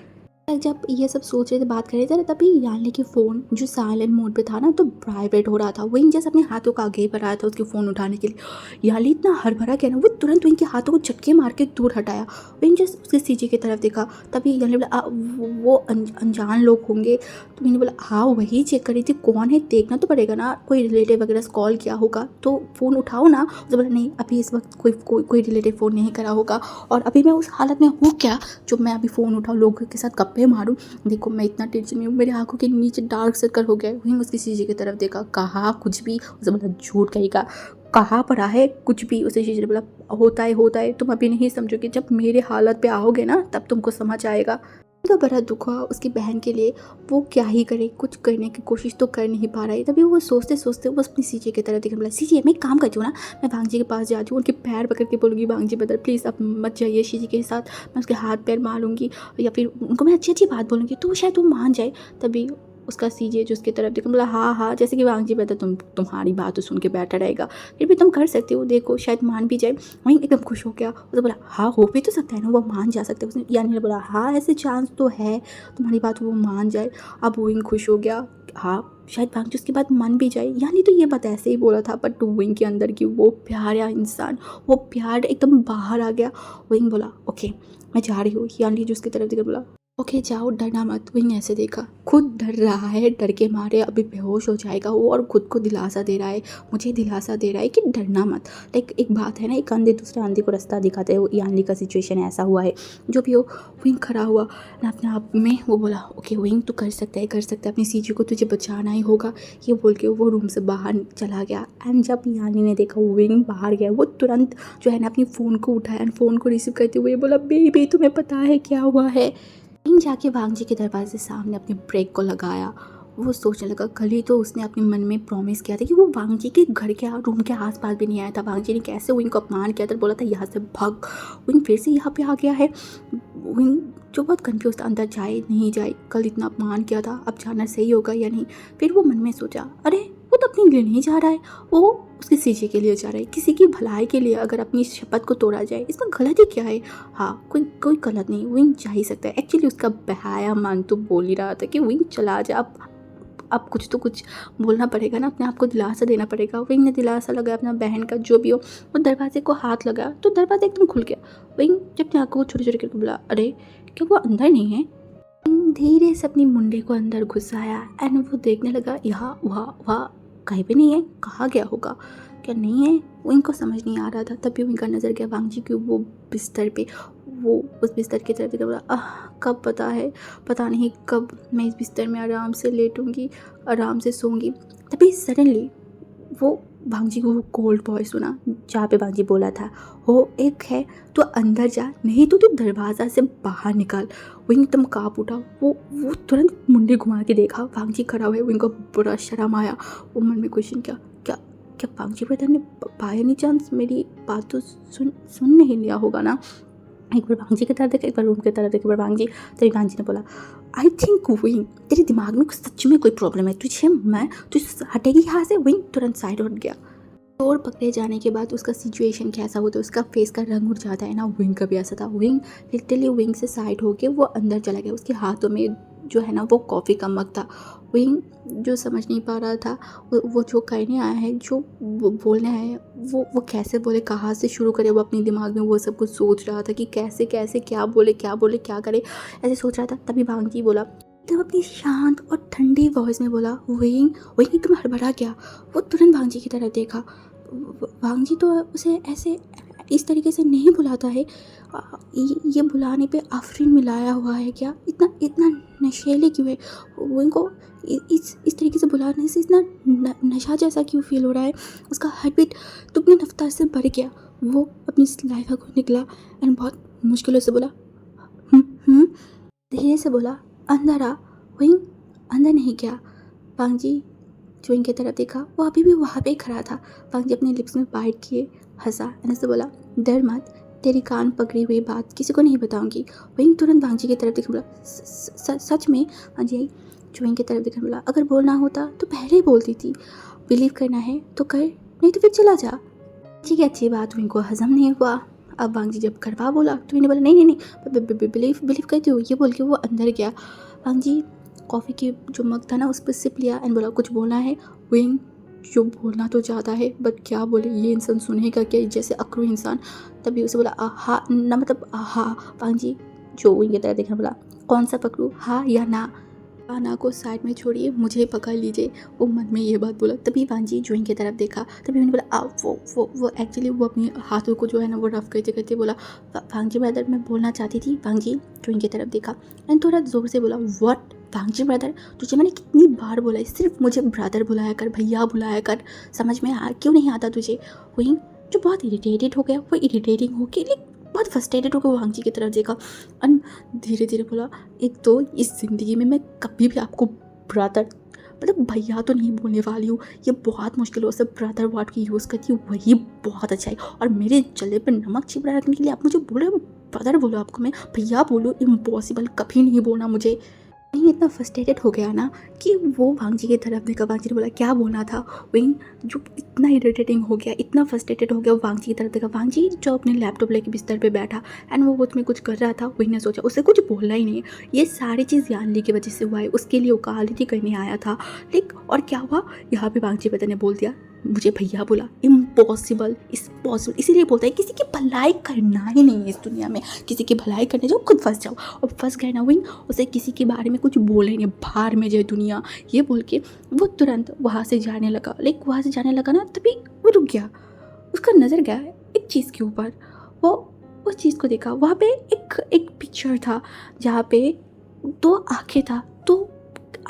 जब ये सब सोच रहे थे, बात कर रहे थे, तभी यालनी के फ़ोन जो साइलेंट मोड पे था ना, तो वाइब्रेट हो रहा था। विंग जैसे अपने हाथों का आगे बढ़ाया था उसके फ़ोन उठाने के लिए। याली इतना हड़बड़ा गया ना, वो तुरंत विंग के हाथों को झटके मार के दूर हटाया। विंग जैसे उसके सीजे की तरफ देखा, तभी याली बोला, वो अनजान लोग होंगे। तो मैंने बोला, हाँ वही चेक करी थी, कौन है देखना तो पड़ेगा ना, कोई रिलेटिव वगैरह से कॉल किया होगा तो फ़ोन उठाओ ना। उसने बोला, नहीं अभी इस वक्त कोई रिलेटिव फ़ोन नहीं करा होगा, और अभी मैं उस हालत में हूँ क्या जो मैं अभी फ़ोन उठाऊँ, लोगों के साथ गप्पे मारूँ। देखो मैं इतना टेंशन में हूँ, मेरे आंखों के नीचे डार्क सर्कल हो गया। वहीं उसकी चीज़ें की तरफ देखा, कहा कुछ भी, उसे बोला झूठ कहेगा, कहाँ पड़ा है कुछ भी। उसे चीज़ ने बोला, होता है, तुम अभी नहीं समझोगे, जब मेरे हालत पे आओगे ना तब तुमको समझ आएगा। तो बड़ा दुख हुआ उसकी बहन के लिए। वो क्या ही करे, कुछ करने की कोशिश तो कर नहीं पा रहा है। तभी वो सोचते सोचते वो अपनी सीजे की तरफ देखने बोला, सीजे मैं एक काम करती हूँ ना, मैं भांगजी के पास जाती हूँ, उनके पैर पकड़ के बोलूँगी, भांगजी ब्रदर प्लीज़ अब मत जाइए सीजे के साथ, मैं उसके हाथ पैर मारूंगी या फिर उनको मैं अच्छी अच्छी बात बोलूँगी तो शायद वो मान जाए। तभी उसका सीजे जो उसकी तरफ देखा, बोला हाँ हाँ, जैसे कि वांग जी कहता तुम्हारी बात तो सुन के बैठा रहेगा, फिर भी तुम कर सकते हो, देखो शायद मान भी जाए। वहीं एकदम खुश हो गया, वो तो बोला हाँ हो भी तो सकता है ना, वो मान जा सकता है। उसने यानी ने बोला हाँ ऐसे चांस तो है तुम्हारी बात वो मान जाए। अब वहीं खुश हो गया, हाँ शायद वांग जी उसकी बात मान भी जाए। यानी तो ये बात ऐसे ही बोला था, बट विंग के अंदर की वो प्यारा इंसान, वो प्यार एकदम बाहर आ गया। विंग बोला ओके मैं जा रही हूँ। यानी जो उसकी तरफ देखकर बोला ओके जाओ, डरना मत। विंग ऐसे देखा, खुद डर रहा है, डर के मारे अभी बेहोश हो जाएगा वो, और खुद को दिलासा दे रहा है, मुझे दिलासा दे रहा है कि डरना मत। लाइक एक बात है ना, एक अंधे दूसरे अंधे को रास्ता दिखाते हैं, वो यानी का सिचुएशन ऐसा हुआ है। जो भी हो, विंग खड़ा हुआ ना अपने आप में, वो बोला ओके विंग तू कर सकता है, कर सकता है, अपनी सीजू को तुझे बचाना ही होगा। ये बोल के वो रूम से बाहर चला गया। एंड जब यानी ने देखा विंग बाहर गया, वो तुरंत जो है ना अपनी फ़ोन को उठाया एंड फ़ोन को रिसीव करते हुए बोला बेबी तुम्हें पता है क्या हुआ है। विंग जाके वांग जी के दरवाजे सामने अपने ब्रेक को लगाया। वो सोचने लगा कल ही तो उसने अपने मन में प्रॉमिस किया था कि वो वांग जी के घर के रूम के आसपास भी नहीं आया था। वांग जी ने कैसे विंग को अपमान किया था, बोला था यहाँ से भाग। विंग फिर से यहाँ पे आ गया है। विंग जो बहुत कन्फ्यूज था, अंदर जाए नहीं जाए, कल इतना अपमान किया था, अब जाना सही होगा या नहीं। फिर वो मन में सोचा अरे वो तो अपने लिए नहीं जा रहा है, वो उसके सीजे के लिए जा रहा है, किसी की भलाई के लिए अगर अपनी शपथ को तोड़ा जाए इसमें गलत ही क्या है। हाँ कोई कोई गलत नहीं, विंग जा ही सकता है। एक्चुअली उसका बहाया मन तो बोल ही रहा था कि विंग चला जा, अब कुछ तो कुछ बोलना पड़ेगा ना, अपने आप को दिलासा देना पड़ेगा। विंग ने दिलासा लगाया अपना बहन का, जो भी हो। वो दरवाजे को हाथ लगाया तो दरवाजा एकदम खुल गया। विंग जब अपनी आँखों को छोटे छोटे करके बोला अरे क्या वो अंदर नहीं है। विंग धीरे से अपनी मुंडे को अंदर घुसाया एंड वो देखने लगा यहाँ वहाँ वहाँ कहीं भी नहीं है, कहाँ गया होगा, क्या नहीं है। विंग को समझ नहीं आ रहा था। तभी विंग का नज़र गया वांग जी के वो बिस्तर पे। वो उस बिस्तर की तरफ देखकर बोला कब पता है, पता नहीं कब मैं इस बिस्तर में आराम से लेटूंगी, आराम से सोऊंगी। तभी सडनली वो भांग जी को वो कोल्ड वॉइस सुना, जहाँ पे भांग जी बोला था हो एक है तो अंदर जा, नहीं तो तू दरवाज़ा से बाहर निकाल। विंग एकदम काँप उठा। वो तुरंत मुंडी घुमा के देखा, भांग जी खड़ा हुआ है। विंग को बड़ा शर्म आया। वो मन में क्वेश्चन क्या क्या क्या भांग जी ब्रदर ने बाय एनी चांस मेरी बात तो सुन नहीं लिया होगा ना। एक बार भांग जी की तरफ देखा, एक बार रूम की तरफ देखा, एक बार भांग जी। तभी भांग जी ने बोला आई थिंक विंग तेरे दिमाग में सच में कोई प्रॉब्लम है, तुझे हटेगी यहाँ से। विंग तुरंत साइड हट गया। चोर पकड़े जाने के बाद उसका सिचुएशन कैसा होता है, उसका फेस का रंग उड़ जाता है ना, विंग का भी ऐसा था। विंग लिटरली विंग से साइड होके वो अंदर चला गया। उसके हाथों में जो है ना वो कॉफ़ी का मग था। विंग जो समझ नहीं पा रहा था वो जो कहने आया है, जो बोलने आया है, वो कैसे बोले, कहाँ से शुरू करे। वो अपने दिमाग में वो सब कुछ सोच रहा था कि कैसे कैसे क्या बोले क्या करे, ऐसे सोच रहा था। तभी भांग जी बोला, तब अपनी शांत और ठंडी वॉइस में बोला विंग। विंग एकदम हड़बड़ा गया। वो तुरंत भांग जी की तरफ देखा। भांग जी तो उसे ऐसे इस तरीके से नहीं बुलाता है। ये बुलाने पे आफरीन मिलाया हुआ है क्या, इतना इतना नशेले क्यों है। वो इनको इस तरीके से बुलाने से इतना नशा जैसा क्यों फील हो रहा है। उसका हार्ट बीट दुगनी रफ्तार से बढ़ गया। वो अपनी सलाइवा को निकला एंड बहुत मुश्किलों से बोला धीरे से बोला अंदर आ। विंग अंदर नहीं गया। भांग जी विंग की तरफ देखा, वो अभी भी वहाँ पे खड़ा था। भांग जी अपने लिप्स में बाइट किए, हंसा एंड से बोला डर मत, तेरी कान पकड़ी हुई बात किसी को नहीं बताऊंगी। विंग तुरंत भांग जी की तरफ देखा, बोला सच में। भांग जी विंग की तरफ देखा, बोला अगर बोलना होता तो पहले ही बोलती थी, बिलीव करना है तो कर, नहीं तो फिर चला जा। ठीक है अच्छी बात विंग को हजम नहीं हुआ। अब भांग जी जब करवा बोला तो मैंने बोला नहीं बिलीव करती हूँ, ये बोल के वो अंदर गया। भांग जी कॉफ़ी की जो मग था ना उस पर सिप लिया एंड बोला कुछ बोलना है। विंग जो बोलना तो चाहता है बट क्या बोले, ये इंसान सुनेगा क्या, जैसे अकरू इंसान। तभी उसे बोला हाँ ना, मतलब हाँ। भांग जी जो विंग की तरह देखना, बोला कौन सा पकड़ूँ, हाँ या ना। ना को साइड में छोड़िए, मुझे पकड़ लीजिए। वो मन में ये बात बोला। तभी भांग जी विंग की तरफ देखा। तभी मैंने बोला वो एक्चुअली वो अपने हाथों को जो है ना वो रफ करते करते बोला भांग जी ब्रदर मैं बोलना चाहती थी। भांग जी विंग की तरफ देखा एंड थोड़ा ज़ोर से बोला व्हाट। भांग जी ब्रदर तुझे मैंने कितनी बार बोला है सिर्फ मुझे ब्रदर बुलाया कर, भैया बुलाया कर, समझ में क्यों नहीं आता तुझे। विंग जो बहुत इरिटेटेड हो गया, वो इरिटेटिंग हो के बहुत फ्रस्ट्रेटेड होकर भांग जी की तरफ देखा और धीरे धीरे बोला एक तो इस ज़िंदगी में मैं कभी भी आपको ब्रदर मतलब भैया तो नहीं बोलने वाली हूँ, ये बहुत मुश्किल हो सब ब्रदर वर्ड की यूज़ करती हूँ, वही बहुत अच्छा है। और मेरे जले पर नमक छिपड़ा रखने के लिए आप मुझे बोल रहे हो ब्रदर बोलो, आपको मैं भैया बोलो, इम्पॉसिबल, कभी नहीं बोलना मुझे। वहीं इतना फ्रस्ट्रेटेड हो गया ना कि वो वांगजी की तरफ देखा। वांगजी ने बोला क्या बोलना था। वहीं जो इतना इरिटेटिंग हो गया, इतना फ्रस्ट्रेटेड हो गया, वो वांगजी की तरफ देखा। वांगजी जो अपने लैपटॉप लेके बिस्तर पे बैठा एंड वो उसमें कुछ कर रहा था। वही ने सोचा उसे कुछ बोलना ही नहीं है, ये सारी चीज़ यानली की वजह से हुआ है, उसके लिए वो काली करने आया था। लेकिन और क्या हुआ, यहाँ पे वांगजी पता ने बोल दिया मुझे भैया बोला। इम्पॉसिबल, इस पॉसिबल, इसीलिए बोलता है किसी की भलाई करना ही नहीं है इस दुनिया में। किसी की भलाई करने जाओ खुद फंस जाओ, और फंस गए ना वहीं उसे किसी के बारे में कुछ बोले नहीं, बाहर में जाए दुनिया, ये बोल के वो तुरंत वहाँ से जाने लगा। लेकिन वहाँ से जाने लगा ना तभी वो रुक गया। उसका नज़र गया एक चीज़ के ऊपर। वो उस चीज़ को देखा, वहाँ पे एक पिक्चर था जहाँ पे दो आँखें था। तो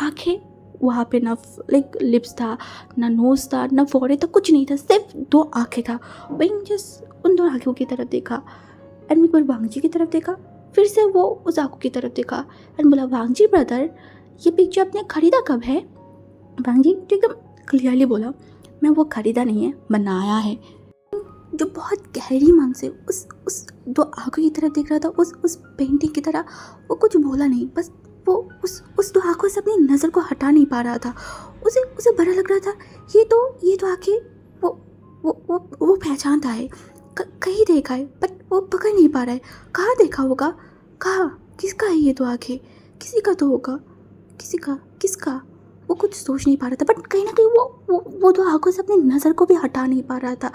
आँखें वहाँ पे ना लाइक लिप्स था, ना नोज़ था, ना फोrehead था, कुछ नहीं था, सिर्फ दो आँखें था। वहीं जस्ट उन दो आँखों की तरफ देखा एंड एक बार वांगजी की तरफ देखा, फिर से वो उस आँखों की तरफ देखा एंड बोला वांगजी ब्रदर ये पिक्चर आपने खरीदा कब है। वांगजी तो एकदम क्लियरली बोला मैं वो खरीदा नहीं है, बनाया है। जो बहुत गहरी मन से उस दो आँखों की तरफ देख रहा था, उस पेंटिंग की तरह, वो कुछ बोला नहीं, बस वो उस दो आँखों से अपनी नज़र को हटा नहीं पा रहा था। उसे बड़ा लग रहा था ये तो आँखें वो पहचानता है, कहीं देखा है बट वो पकड़ नहीं पा रहा है। कहाँ देखा होगा, कहाँ, किसका है ये तो आँखें, किसी का तो होगा, किसका। वो कुछ सोच नहीं पा रहा था बट कहीं ना कहीं वो दो आँखों से अपनी नज़र को भी हटा नहीं पा रहा था।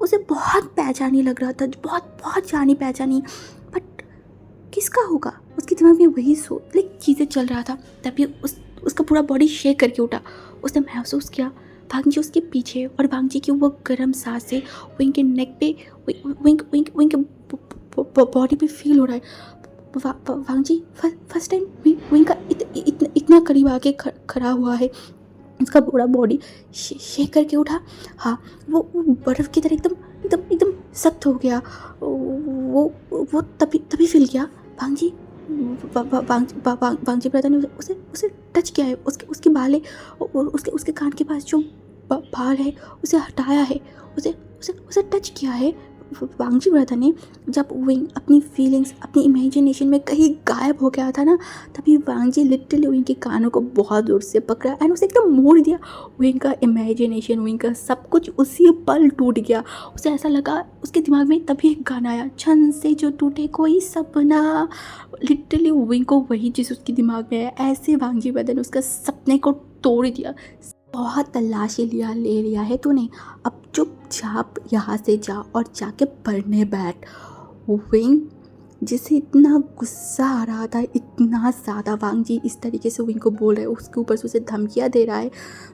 उसे बहुत पहचानी लग रहा था, बहुत जानी पहचानी, बट किसका होगा। उसके दिमाग में वही लाइक चीज़ें चल रहा था। तभी उसका पूरा बॉडी शेक करके उठा। उसने महसूस किया वांगजी उसके पीछे और वांगजी की वो गर्म सांसें विंग के नेक पे, विंग के बॉडी पे फील हो रहा है। वांगजी फर्स्ट टाइम विंग का इतना करीब आके खड़ा हुआ है। उसका पूरा बॉडी शेक करके उठा। हाँ, वो बर्फ़ की तरह एकदम सख्त हो गया। वो तभी फील किया वांगजी ब्रदर ने उसे टच किया है। उसके बाल है, उसके कान के पास जो बाल है उसे हटाया है, उसे टच किया है। वांगजी ब्रदर ने जब विंग अपनी फीलिंग्स, अपनी इमेजिनेशन में कहीं गायब हो गया था ना, तभी वांगजी लिटरली विंग के कानों को बहुत दूर से पकड़ा एंड उसे एकदम मोड़ दिया। विंग का इमेजिनेशन, विंग का सब कुछ उसी पल टूट गया। उसे ऐसा लगा, उसके दिमाग में तभी एक गाना आया, छन से जो टूटे कोई सपना। लिटरली विंग को वही चीज़ उसके दिमाग में है। ऐसे वांगजी ब्रदर ने उसका सपने को तोड़ दिया। बहुत तलाशी ले लिया है तूने, अब चुपचाप यहाँ से जा और जाके पढ़ने बैठ। विंग जिसे इतना गुस्सा आ रहा था, इतना ज़्यादा, वांगजी इस तरीके से विंग को बोल रहा है, उसके ऊपर से उसे धमकियाँ दे रहा है,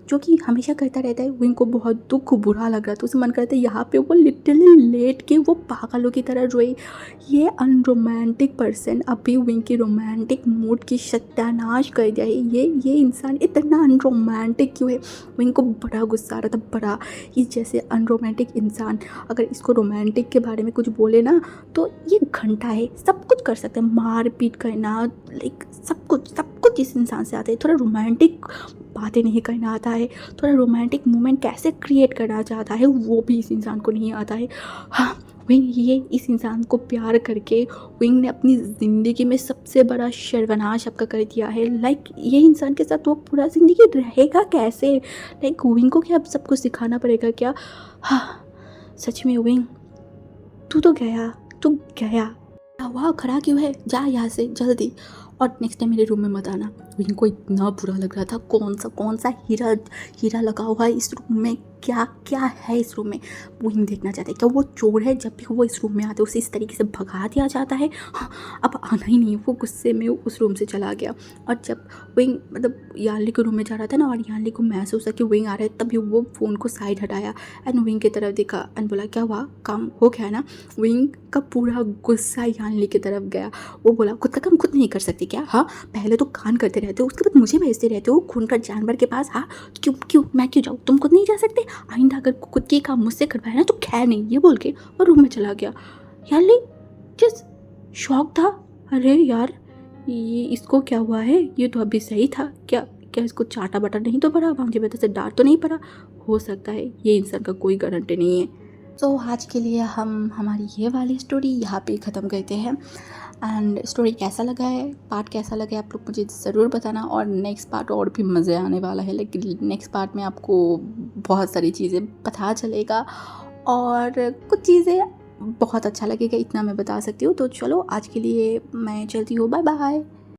जो कि हमेशा करता रहता है। विंग को बहुत दुख, बुरा लग रहा था। उसे मन करता है यहाँ पे वो लिटरली लेट के वो पागलों की तरह रोए। ये अनरोमांटिक पर्सन अभी विंग की रोमांटिक मूड की सत्यानाश कर दिया है। ये इंसान इतना अनरोमांटिक क्यों है। विंग को बड़ा गुस्सा आ रहा था, बड़ा, ये जैसे अनरोमांटिक इंसान अगर इसको रोमांटिक के बारे में कुछ बोले ना तो ये घंटा है, सब कुछ कर सकते हैं, मार पीट करना, लाइक सब कुछ इस इंसान से आता है। थोड़ा रोमांटिक बातें नहीं करना आता है, थोड़ा रोमांटिक मोमेंट कैसे क्रिएट करना चाहता है वो भी इस इंसान को नहीं आता है। हाँ, विंग ये इस इंसान को प्यार करके विंग ने अपनी ज़िंदगी में सबसे बड़ा सर्वनाश आपका कर दिया है। लाइक ये इंसान के साथ वो पूरा ज़िंदगी रहेगा कैसे। लाइक विंग को क्या अब सब कुछ सिखाना पड़ेगा क्या। हाँ, सच में विंग तू गया। वाह, खड़ा क्यों है, जा यहाँ से जल्दी, और नेक्स्ट टाइम मेरे रूम में मत आना। विंग को इतना बुरा लग रहा था, कौन सा हीरा लगा हुआ है इस रूम में, क्या है इस रूम में। विंग देखना चाहता है क्या वो चोर है। जब भी वो इस रूम में आते उसे इस तरीके से भगा दिया जाता है। हाँ, अब आना ही नहीं। वो गुस्से में उस रूम से चला गया। और जब विंग मतलब यानली के रूम में जा रहा था ना, और यानली को महसूस हुआ कि विंग आ रहा है, तभी वो फ़ोन को साइड हटाया एंड विंग की तरफ देखा एंड बोला क्या हुआ, काम हो गया ना। विंग का पूरा गुस्सा यानली की तरफ गया। वो बोला खुद का काम खुद नहीं कर सकती क्या। हाँ, पहले तो कान करते रहते हो, उसके बाद मुझे भेजते रहते हो खूनकर जानवर के पास। हाँ, क्यों मैं क्यों जाऊँ, तुम खुद नहीं जा सकते। आइंदा अगर खुद के काम मुझसे करवाए ना तो खैर नहीं, ये बोल के वो रूम में चला गया। यानली जस्ट शॉक था, अरे यार ये इसको क्या हुआ है, ये तो अभी सही था, क्या इसको चाटा बाटा नहीं तो पड़ा, वांगजी ब्रदर से डांट तो नहीं पड़ा। हो सकता है, ये इंसान का कोई गारंटी नहीं है। तो आज के लिए हम हमारी ये वाली स्टोरी यहाँ पे ख़त्म करते हैं एंड स्टोरी कैसा लगा है, पार्ट कैसा लगा है, आप लोग मुझे ज़रूर बताना। और नेक्स्ट पार्ट और भी मज़े आने वाला है, लेकिन नेक्स्ट पार्ट में आपको बहुत सारी चीज़ें पता चलेगा और कुछ चीज़ें बहुत अच्छा लगेगा, इतना मैं बता सकती हूँ। तो चलो आज के लिए मैं चलती हूँ, बाय बाय।